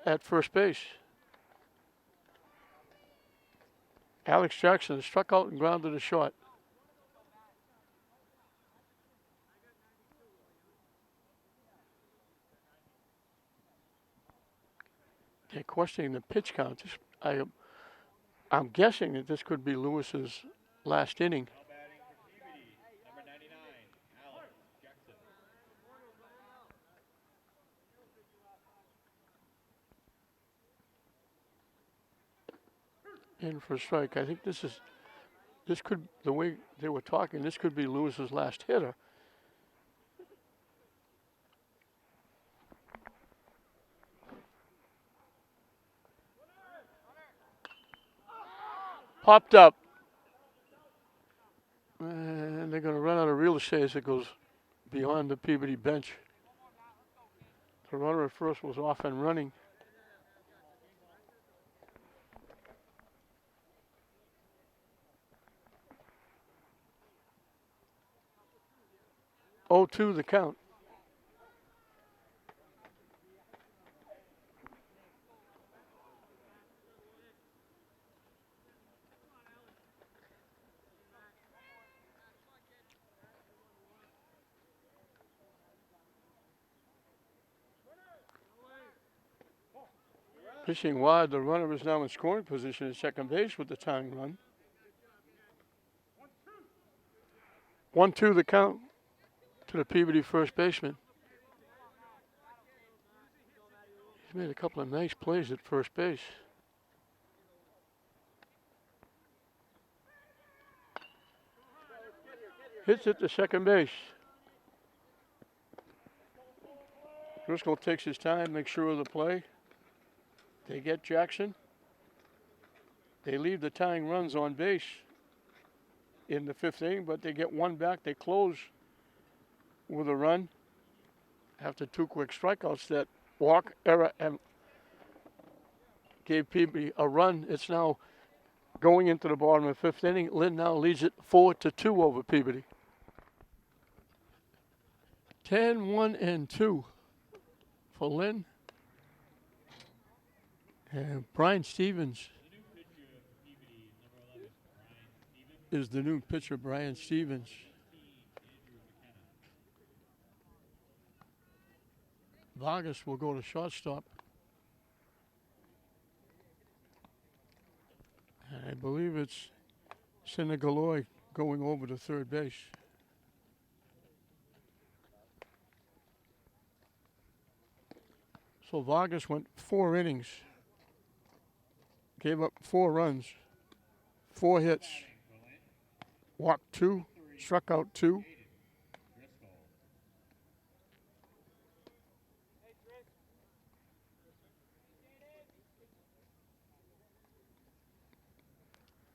at first base. Alex Jackson struck out and grounded to short. They're questioning the pitch count. I'm guessing that this could be Lewis's last inning. Now batting for Peabody, number 99, Alex Jackson. In for a strike. I think this could, the way they were talking, this could be Lewis's last hitter. Popped up. And they're going to run out of real estate as it goes beyond the Peabody bench. The runner at first was off and running. Oh, 2 the count. Pitching wide, the runner is now in scoring position at second base with the tying run. 1-2 the count to the Peabody first baseman. He's made a couple of nice plays at first base. Hits it to second base. Driscoll takes his time, makes sure of the play. They get Jackson. They leave the tying runs on base in the 5th inning, but they get one back. They close with a run after 2 quick strikeouts. That walk, error, and gave Peabody a run. It's now going into the bottom of the 5th inning. Lynn now leads it 4-2 over Peabody. 10-1-2 for Lynn. And Brian Stevens is the new pitcher, Brian Stevens. Vargas will go to shortstop. And I believe it's Senegaloy going over to third base. So Vargas went 4 innings. Gave up 4 runs, 4 hits, walked 2, struck out 2.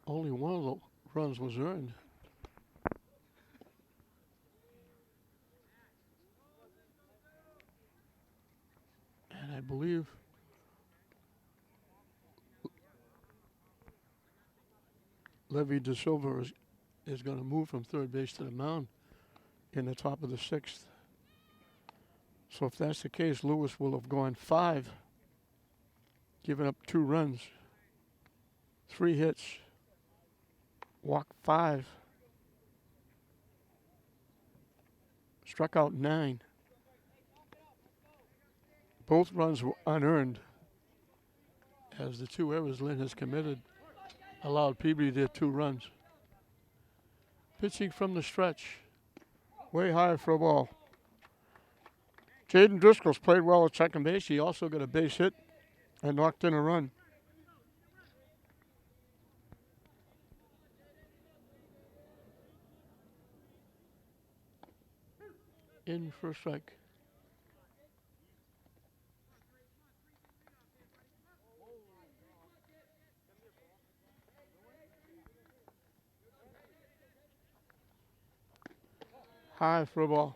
Only one of the runs was earned. And I believe Levy De Silva is going to move from third base to the mound in the top of the 6th. So if that's the case, Lewis will have gone 5, given up 2 runs, 3 hits, walked 5, struck out 9. Both runs were unearned, as the 2 errors Lynn has committed allowed Peabody their 2 runs. Pitching from the stretch, way high for a ball. Jaden Driscoll's played well at second base. He also got a base hit and knocked in a run. In for a strike. High for a ball.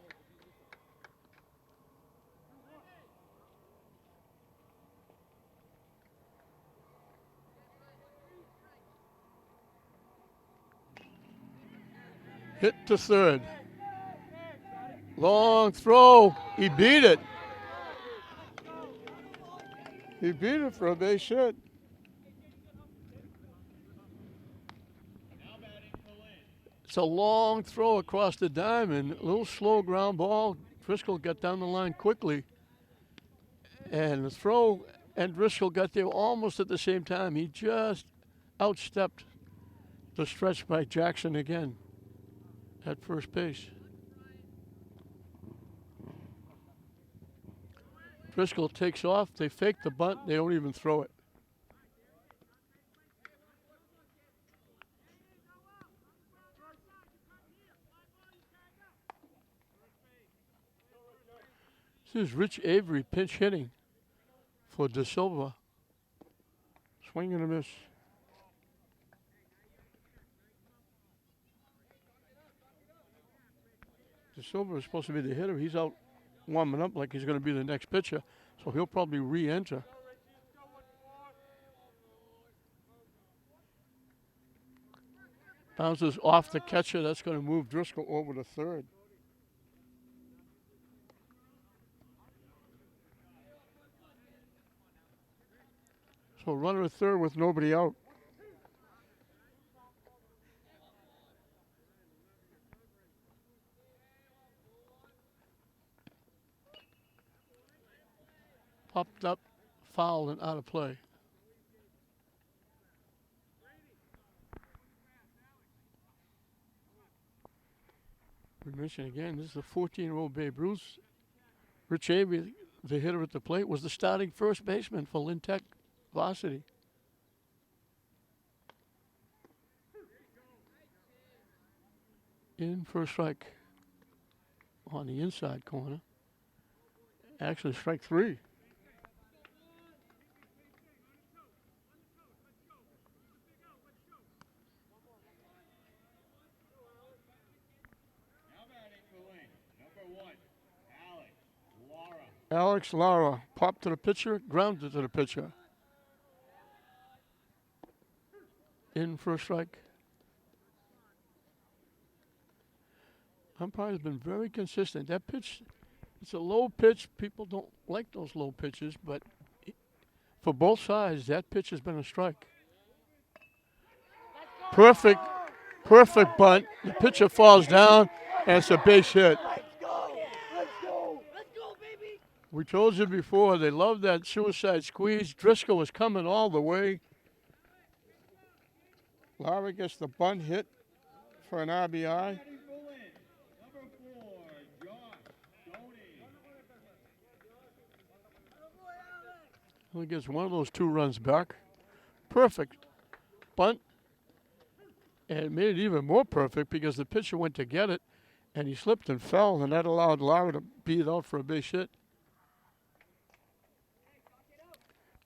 Hit to third. Long throw. He beat it. He beat it for a base hit. It's a long throw across the diamond. A little slow ground ball. Driscoll got down the line quickly. And the throw and Driscoll got there almost at the same time. He just outstepped the stretch by Jackson again at first base. Driscoll takes off. They fake the bunt. They don't even throw it. This is Rich Avery pinch hitting for De Silva. Swing and a miss. De Silva is supposed to be the hitter. He's out warming up like he's going to be the next pitcher, so he'll probably re-enter. Bounces off the catcher. That's going to move Driscoll over to third. So runner at third with nobody out. Popped up, foul, and out of play. We mentioned again, this is the 14-year-old Babe Ruth. Rich Avery, the hitter at the plate, was the starting first baseman for Lynn Tech varsity. In for a strike on the inside corner. Actually, strike three. Alex Lara popped to the pitcher, grounded to the pitcher. In for a strike. Umpire's been very consistent. That pitch, it's a low pitch. People don't like those low pitches, but for both sides, that pitch has been a strike. Perfect bunt. The pitcher falls down, and it's a base hit. We told you before, they love that suicide squeeze. Driscoll was coming all the way. Lara gets the bunt hit for an RBI. Only gets one of those two runs back. Perfect bunt. And it made it even more perfect because the pitcher went to get it, and he slipped and fell, and that allowed Lara to beat it out for a base hit.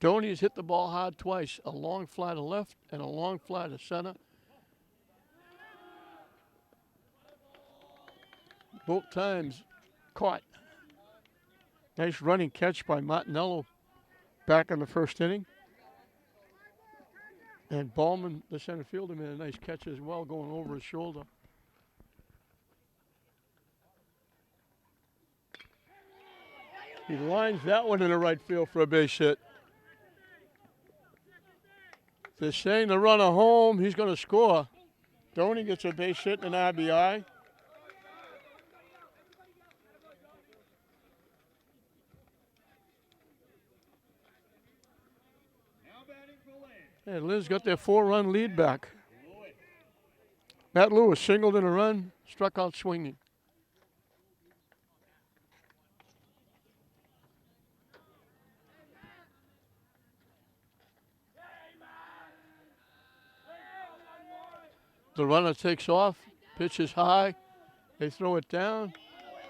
Doney's hit the ball hard twice, a long fly to left and a long fly to center. Both times caught. Nice running catch by Martinello back in the first inning. And Ballman, the center fielder, made a nice catch as well, going over his shoulder. He lines that one in the right field for a base hit. They're saying the runner home, he's going to score. Doney gets a base hit and an RBI. And Lynn's got their 4-run lead back. Matt Lewis singled in a run, struck out swinging. The runner takes off, pitch is high, they throw it down,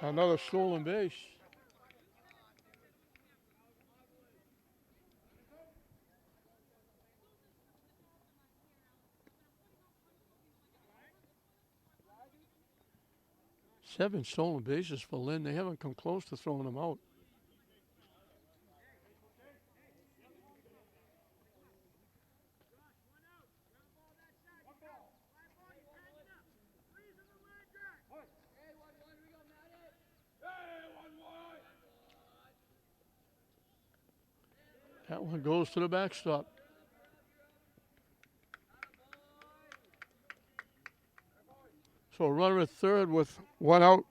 another stolen base. Seven stolen bases for Lynn. They haven't come close to throwing them out. That one goes to the backstop. So a runner at third with one out.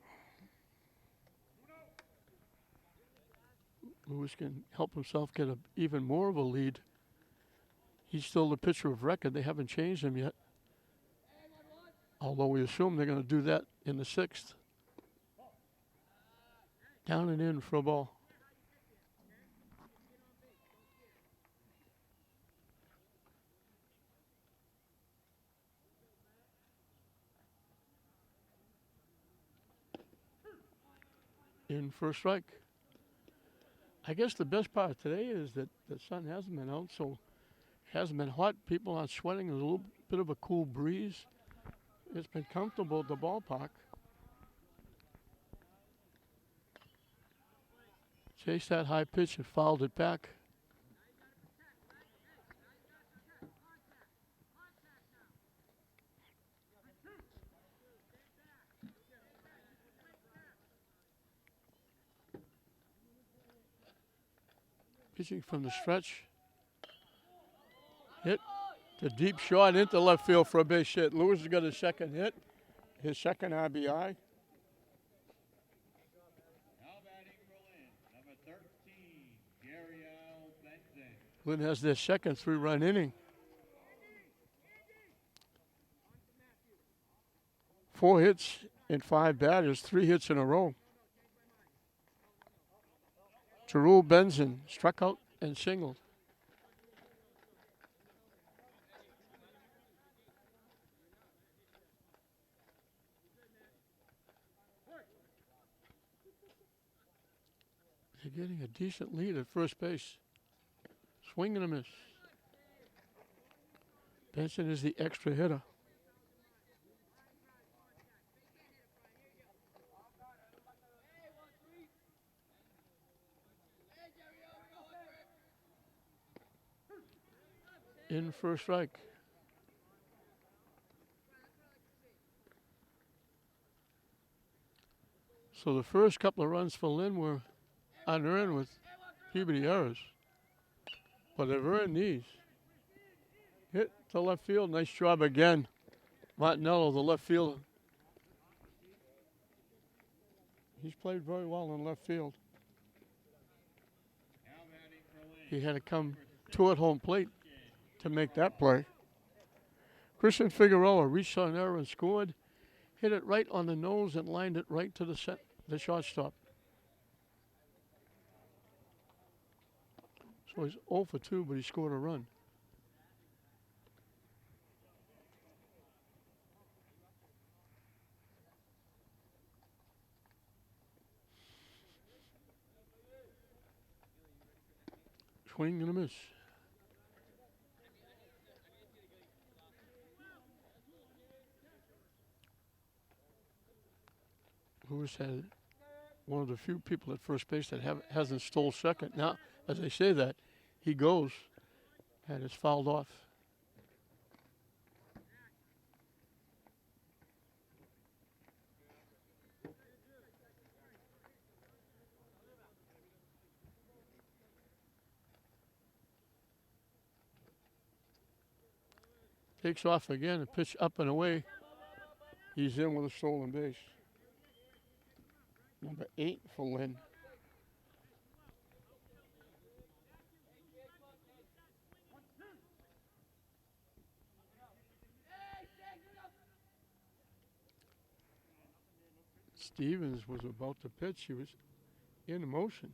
Lewis can help himself get even more of a lead. He's still the pitcher of record. They haven't changed him yet. Although we assume they're going to do that in the sixth. Down and in for a ball. In for a strike. I guess the best part of today is that the sun hasn't been out, so it hasn't been hot. People aren't sweating. There's a little bit of a cool breeze. It's been comfortable at the ballpark. Chased that high pitch and fouled it back. Pitching from the stretch. Hit the deep shot into left field for a base hit. Lewis has got his second hit, his second RBI. Now batting for Lynn, number 13, Gary Al Benson. Lynn has their second 3-run inning. 4 hits in 5 batters, 3 hits in a row. Jarul Benson struck out and singled. They're getting a decent lead at first base. Swing and a miss. Benson is the extra hitter. In for a strike. So the first couple of runs for Lynn were unearned with Peabody errors. But they've earned these. Hit to left field. Nice job again. Martinello, the left fielder. He's played very well in left field. Now batting for Lynn, He had to come to at home plate to make that play. Christian Figueroa reached on error and scored. Hit it right on the nose and lined it right to the shortstop. So he's 0 for 2, but he scored a run. Swing and a miss. Lewis had one of the few people at first base that hasn't stole second. Now, as I say that, he goes and is fouled off. Takes off again, a pitch up and away. He's in with a stolen base. Number 8 for Lynn. Stevens was about to pitch. He was in motion.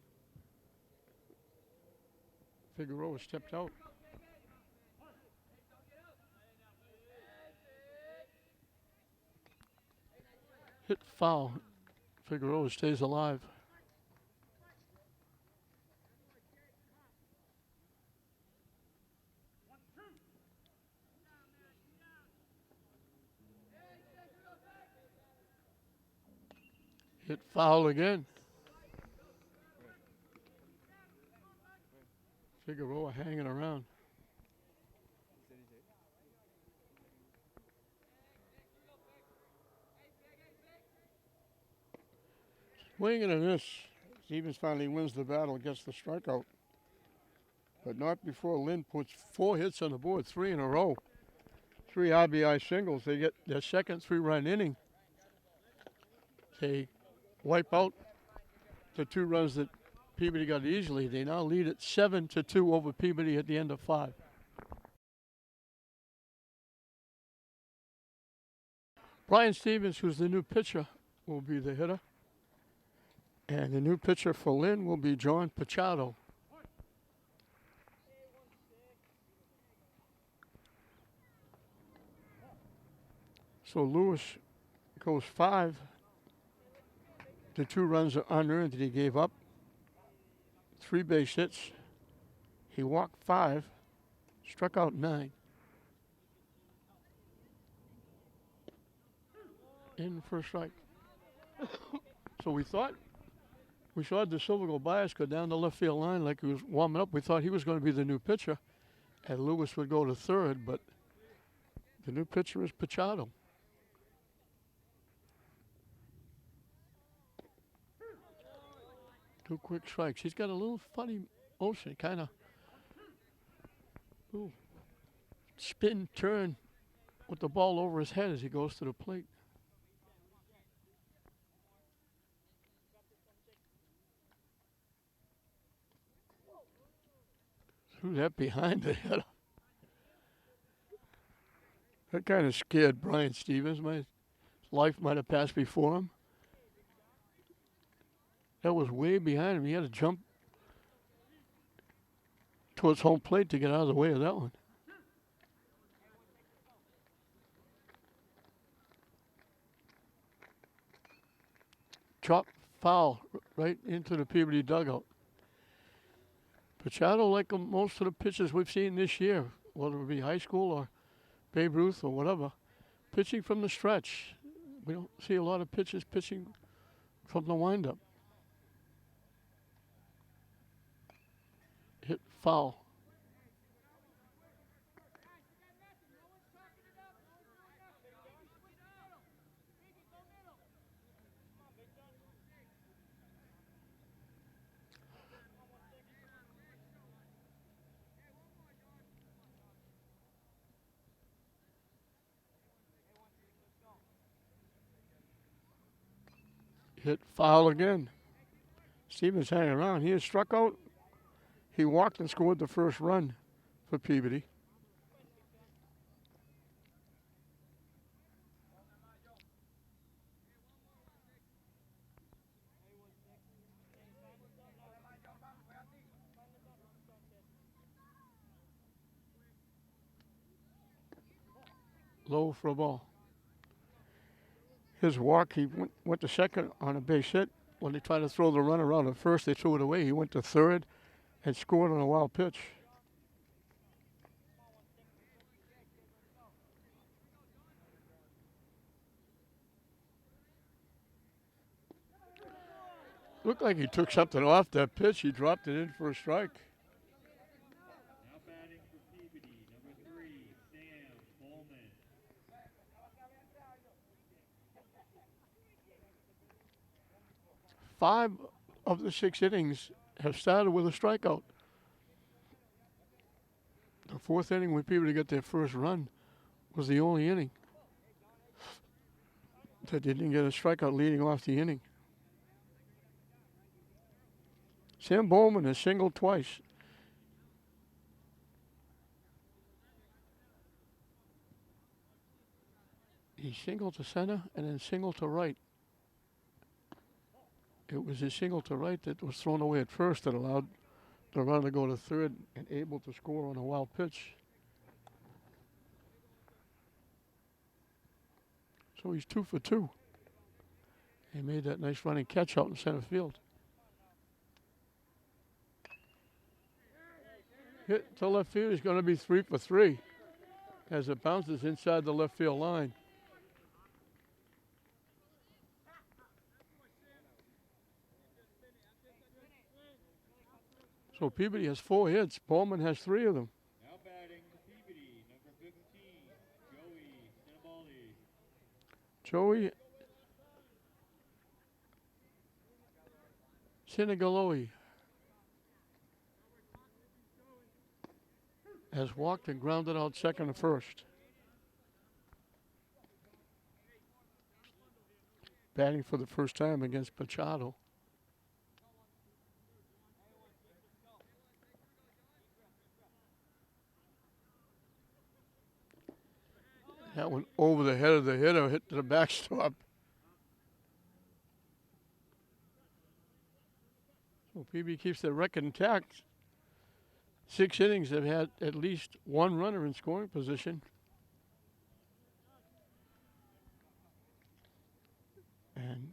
Figueroa stepped out. Hit foul. Figueroa stays alive. Hit foul again. Figueroa hanging around. Swinging a miss. Stevens finally wins the battle, gets the strikeout. But not before Lynn puts 4 hits on the board, 3 in a row. 3 RBI singles. They get their second 3-run inning. They wipe out the 2 runs that Peabody got easily. They now lead at 7-2 over Peabody at the end of 5. Brian Stevens, who's the new pitcher, will be the hitter. And the new pitcher for Lynn will be John Pachado. So Lewis goes 5. The 2 runs are unearned that he gave up. 3 base hits. He walked 5, struck out 9. In for a strike. So we saw De Silva go by us, go down the left field line like he was warming up. We thought he was going to be the new pitcher, and Lewis would go to third, but the new pitcher is Pachado. Two quick strikes. He's got a little funny motion, kind of spin, turn with the ball over his head as he goes to the plate. Threw that behind the head. That kind of scared Brian Stevens. My life might have passed before him. That was way behind him. He had to jump towards home plate to get out of the way of that one. Chop foul right into the Peabody dugout. Pachado, like most of the pitchers we've seen this year, whether it be high school or Babe Ruth or whatever, pitching from the stretch. We don't see a lot of pitchers pitching from the windup. Hit foul. Hit foul again. Stevens hanging around. He is struck out. He walked and scored the first run for Peabody. Low for a ball. His walk, he went to second on a base hit. When they tried to throw the runner around at first, they threw it away. He went to third and scored on a wild pitch. Looked like he took something off that pitch. He dropped it in for a strike. Now batting for Peabody, number 3, Sam Bowman. 5 of the 6 innings have started with a strikeout. The 4th inning, when Peabody got their first run, was the only inning that they didn't get a strikeout leading off the inning. Sam Bowman has singled twice. He singled to center and then singled to right. It was his single to right that was thrown away at first that allowed the runner to go to third and able to score on a wild pitch. So he's 2 for 2. He made that nice running catch out in center field. Hit to left field. He's going to be 3 for 3 as it bounces inside the left field line. So Peabody has 4 hits. Bowman has 3 of them. Now batting for Peabody, number 15, Joey Sinigaloe has walked and grounded out second and first. Batting for the first time against Machado. That went over the head of the hitter, hit to the backstop. So PB keeps their record intact. 6 innings, they've had at least 1 runner in scoring position. And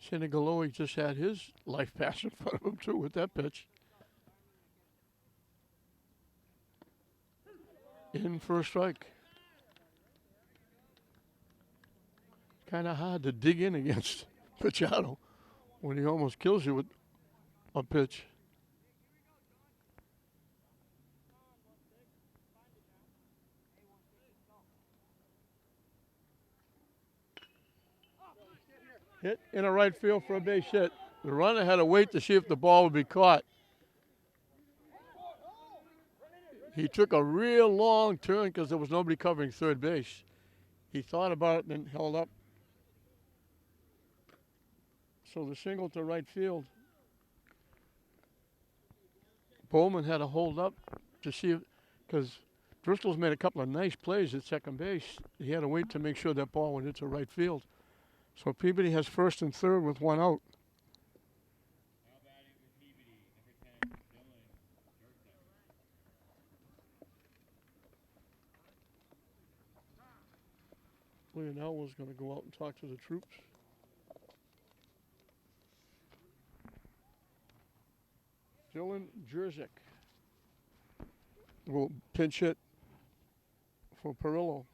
Sinigaloe just had his life pass in front of him too with that pitch. In for a strike. Kind of hard to dig in against Machado when he almost kills you with a pitch. Hit in a right field for a base hit. The runner had to wait to see if the ball would be caught. He took a real long turn because there was nobody covering third base. He thought about it and then held up. So the single to right field. Bowman had to hold up to see if, because Driscoll's made a couple of nice plays at second base. He had to wait to make sure that ball went into right field. So Peabody has first and third with 1 out. Now batting for Peabody, number 10, Lynn. Leonel was going to go out and talk to the troops. Dylan Jerzyk will pinch hit for Perillo.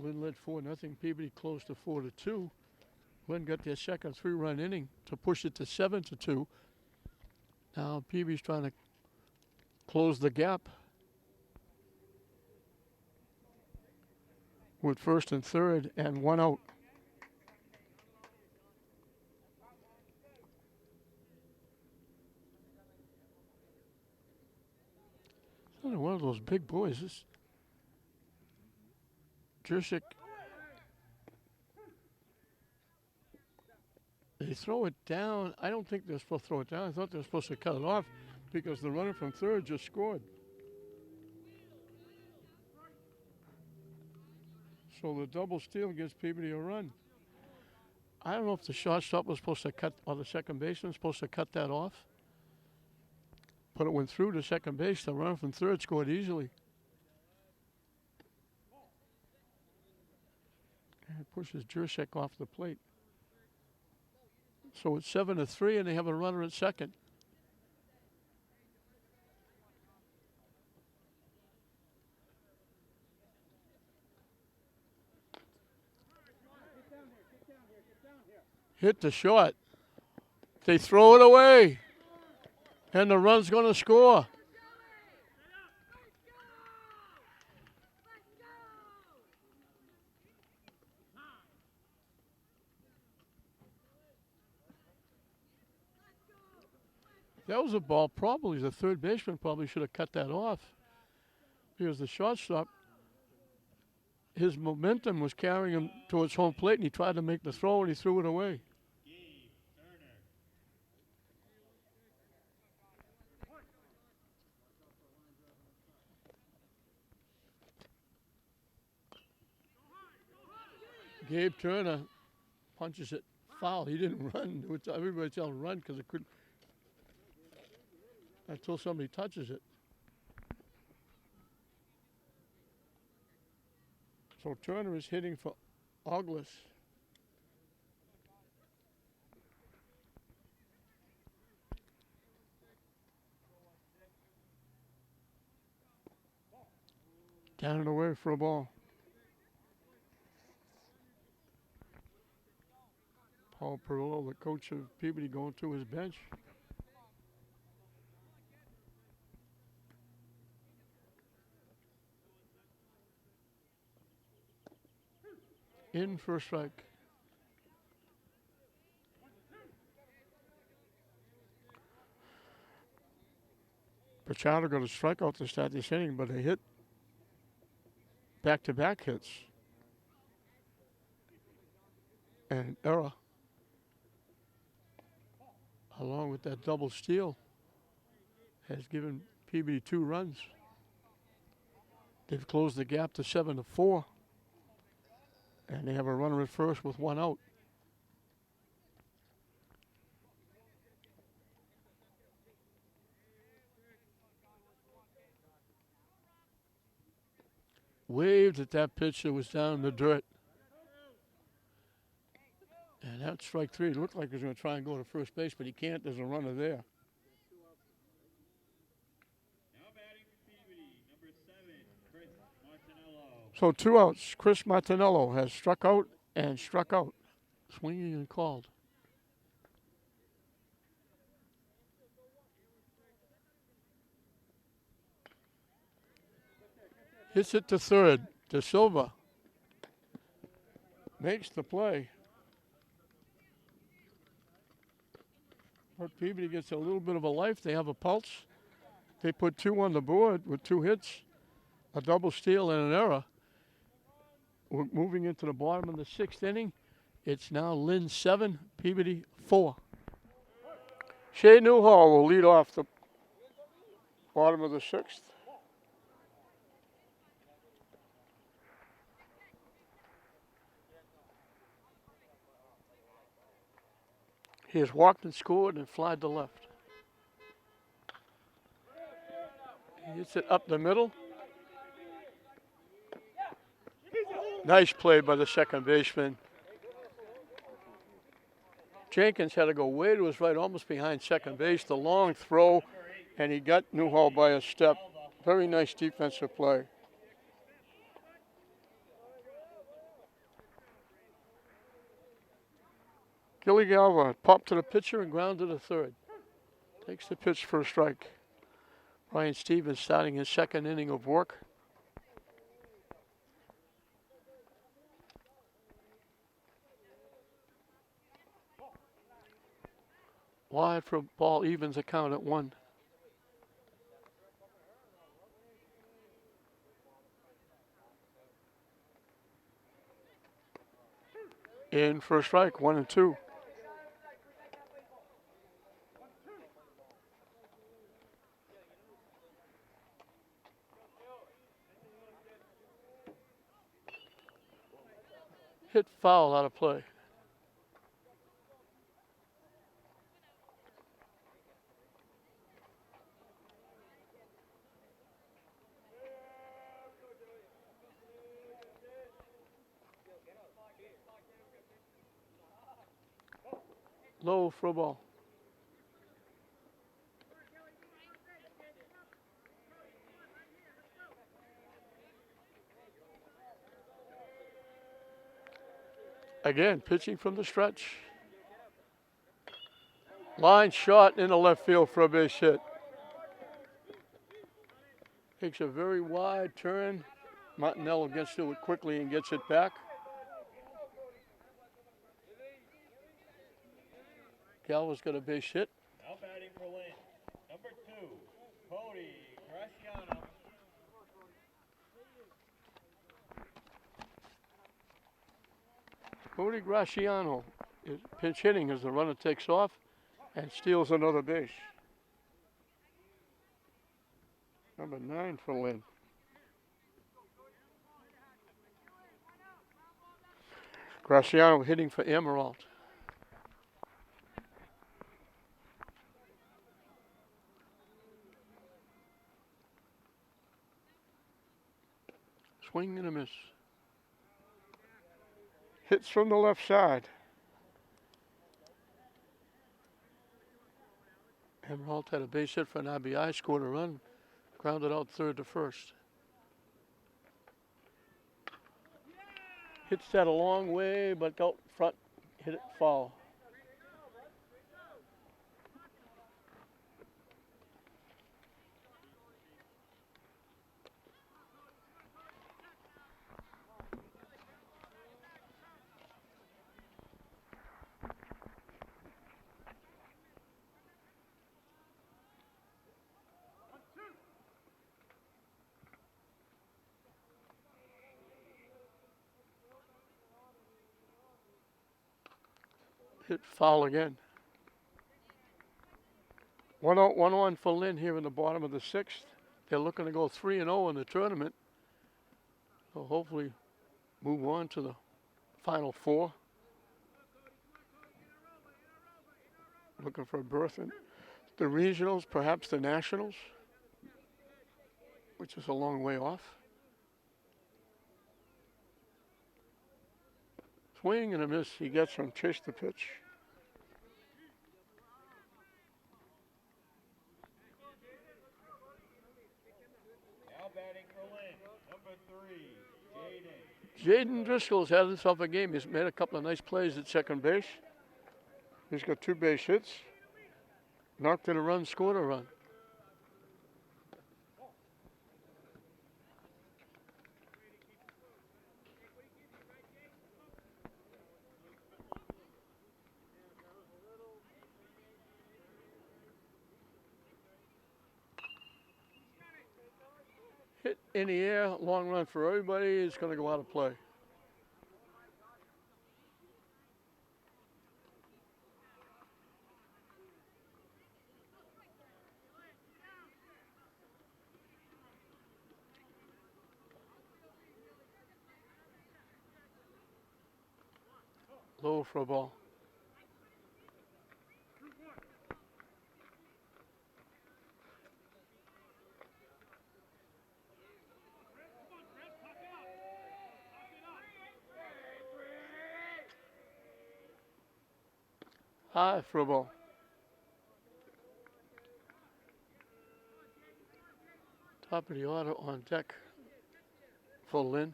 Lynn led 4-0. Peabody closed to 4-2. Lynn got their second 3-run inning to push it to 7-2. Now Peabody's trying to close the gap with first and third and 1 out. One of those big boys. This Jerzyk. They throw it down. I don't think they're supposed to throw it down. I thought they were supposed to cut it off because the runner from third just scored. So the double steal gives Peabody a run. I don't know if the shortstop was supposed to cut, or the second baseman was supposed to cut that off. But it went through to second base. The runner from third scored easily. And it pushes Jerzyk off the plate. So it's 7-3, and they have a runner at second. Hit the shot. They throw it away. And the run's going to score. That was a ball. Probably the third baseman probably should have cut that off. Because the shortstop, his momentum was carrying him towards home plate, and he tried to make the throw, and he threw it away. Gabe Turner punches it foul. He didn't run. Everybody tells him run because it couldn't. Until somebody touches it. So Turner is hitting for Oglis. Down and away for a ball. Paul Perillo, the coach of Peabody, going to his bench. In for a strike. Pachado got a strikeout to start this inning, but they hit back-to-back hits. And error, along with that double steal, has given Peabody 2 runs. They've closed the gap to 7-4. And they have a runner at first with 1 out. Waved at that pitch that was down in the dirt. And that strike 3 looked like he was going to try and go to first base, but he can't. There's a runner there. Now batting for Peabody, number 7, Chris Martinello. So 2 outs. Chris Martinello has struck out and struck out. Swinging and called. Hits it to third. De Silva makes the play. But Peabody gets a little bit of a life. They have a pulse. They put 2 on the board with 2 hits, a double steal, and an error. We're moving into the bottom of the 6th inning. It's now Lynn 7, Peabody 4. Shea Newhall will lead off the bottom of the 6th. He has walked and scored and flied to left. He hits it up the middle. Nice play by the second baseman. Jenkins had to go way to his right, almost behind second base. The long throw, and he got Newhall by a step. Very nice defensive play. Gilly Galva popped to the pitcher and grounded to third. Takes the pitch for a strike. Brian Stevens starting his 2nd inning of work. Wide for a ball, evens the count at 1. In for a strike, 1-2. Hit foul out of play. Low for a ball. Again, pitching from the stretch. Line shot in the left field for a base hit. Takes a very wide turn. Martinello gets to it quickly and gets it back. Galva's got a base hit. Now batting for Lynn, number 2, Cody Graciano. Cody Graciano is pinch hitting as the runner takes off and steals another base. Number 9 for Lynn. Graciano hitting for Emerald. Swing and a miss. Hits from the left side. Emerald had a base hit for an RBI, scored a run, grounded out third to first. Hits that a long way, but out front, hit it foul. Hit foul again. 1 out, 1 on for Lynn here in the bottom of the sixth. They're looking to go 3-0 in the tournament. So hopefully move on to the final four. Looking for a berth in the regionals, perhaps the nationals, which is a long way off. Swing and a miss he gets from Chase the pitch. Now batting for Lynn, number 3, Jaden. Jaden Driscoll's had himself a game. He's made a couple of nice plays at second base. He's got 2 base hits. Knocked in a run, scored a run. Hit in the air, long run for everybody. It's going to go out of play. Low for a ball. High for a ball. Top of the order on deck for Lynn.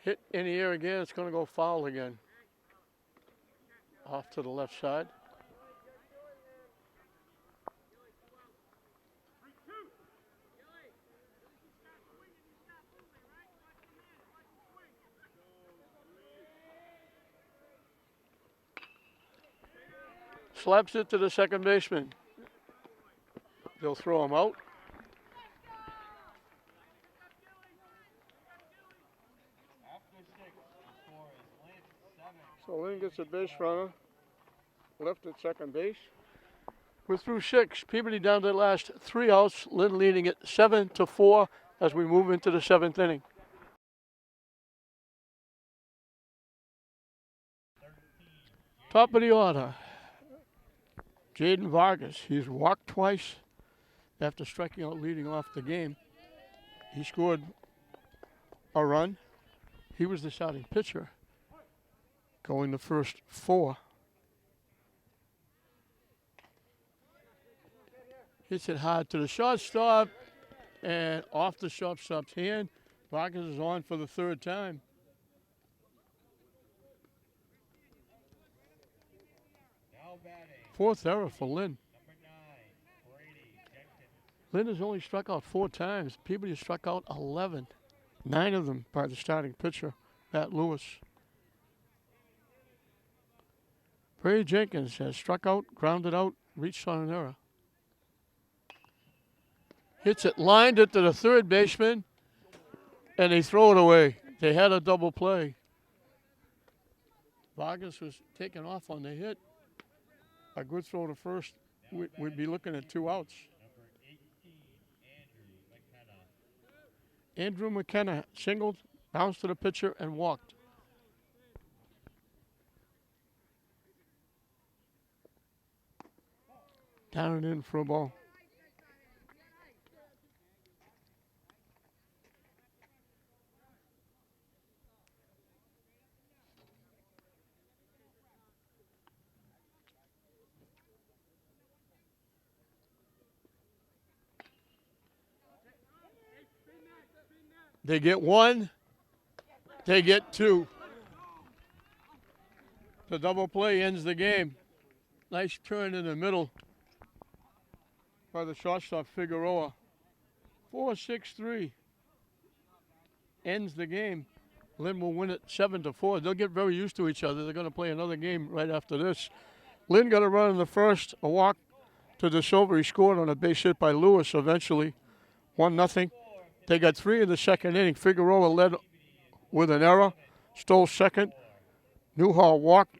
Hit in the air again. It's going to go foul again. Off to the left side. Slaps it to the second baseman. They'll throw him out. After 6, the score is Lynn 7. So Lynn gets a base runner. Left at second base. We're through 6. Peabody down to the last 3 outs. Lynn leading it 7-4 as we move into the 7th inning. Top of the order. Jaden Vargas. He's walked twice after striking out leading off the game. He scored a run. He was the starting pitcher, going the first 4. Hits it hard to the shortstop and off the shortstop's hand. Vargas is on for the 3rd time. Now batting, 4th error for Lynn. number 9, Brady Jenkins. Lynn has only struck out 4 times. Peabody has struck out 11. 9 of them by the starting pitcher, Matt Lewis. Brady Jenkins has struck out, grounded out, reached on an error. Hits it, lined it to the third baseman, and they throw it away. They had a double play. Vargas was taken off on the hit. A good throw to first. We'd be looking at 2 outs. Number 18, Andrew McKenna. Andrew McKenna singled, bounced to the pitcher, and walked. Down and in for a ball. They get one. They get two. The double play ends the game. Nice turn in the middle by the shortstop Figueroa. 4-6-3 ends the game. Lynn will win it 7-4. They'll get very used to each other. They're going to play another game right after this. Lynn got a run in the first, a walk to De Silva. He scored on a base hit by Lewis eventually. 1-0. They got 3 in the second inning. Figueroa led with an error, stole second. Newhall walked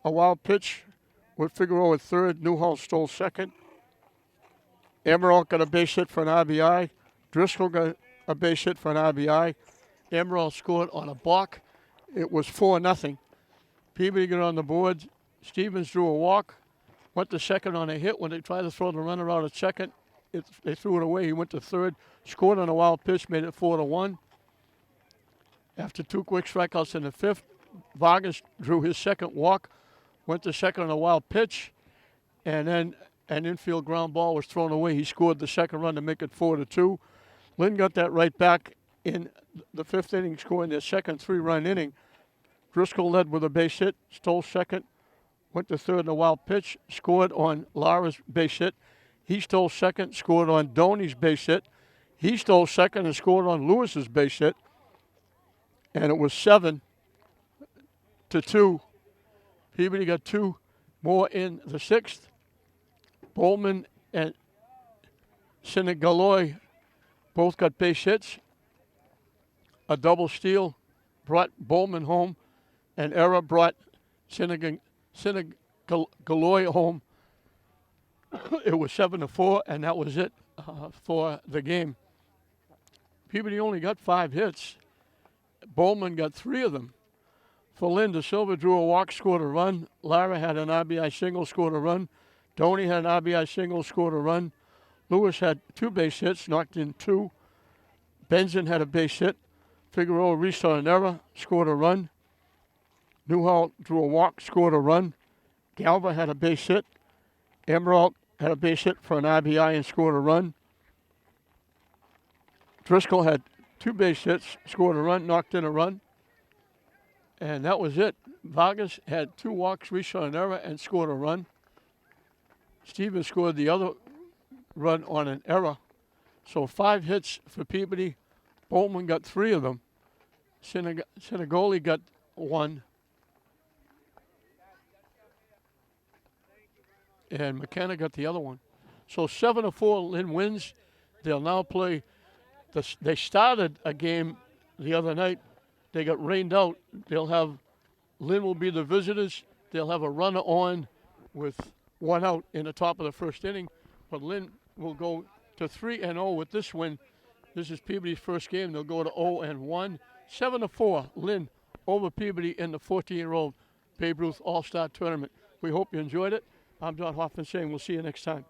a wild pitch with Figueroa at third. Newhall stole second. Emerald got a base hit for an RBI. Driscoll got a base hit for an RBI. Emerald scored on a balk. It was 4-0. Peabody got on the board. Stevens drew a walk. Went to second on a hit. When they tried to throw the runner out at second, they threw it away. He went to third. Scored on a wild pitch, made it 4-1. After 2 quick strikeouts in the fifth, Vargas drew his second walk. Went to second on a wild pitch. And then an infield ground ball was thrown away. He scored the second run to make it 4-2. Lynn got that right back in the fifth inning, scoring their second 3-run inning. Driscoll led with a base hit, stole second, went to third in a wild pitch, scored on Lara's base hit. He stole second, scored on Doney's base hit. He stole second and scored on Lewis's base hit. And it was 7-2. Peabody got 2 more in the sixth. Bowman and Senegaloy both got base hits. A double steal brought Bowman home. An error brought Senegaloy home. It was 7-4, and that was it for the game. Peabody only got 5 hits. Bowman got 3 of them. For Lynn, De Silva drew a walk, scored a run. Lara had an RBI single, scored a run. Doney had an RBI single, scored a run. Lewis had 2 base hits, knocked in 2. Benson had a base hit. Figueroa reached on an error, scored a run. Newhall drew a walk, scored a run. Galva had a base hit. Emerald had a base hit for an RBI and scored a run. Driscoll had 2 base hits, scored a run, knocked in a run. And that was it. Vargas had 2 walks, reached on an error, and scored a run. Stevens scored the other run on an error. So 5 hits for Peabody. Bowman got 3 of them. Senegoli got 1. And McKenna got the other one. So 7-4, Lynn wins. They'll now play. They started a game the other night. They got rained out. Lynn will be the visitors. They'll have a runner on with 1 out in the top of the first inning. But Lynn will go to 3-0 with this win. This is Peabody's first game. They'll go to 0-1. 7-4, Lynn over Peabody in the 14-year-old Babe Ruth All-Star Tournament. We hope you enjoyed it. I'm John Hoffman saying we'll see you next time.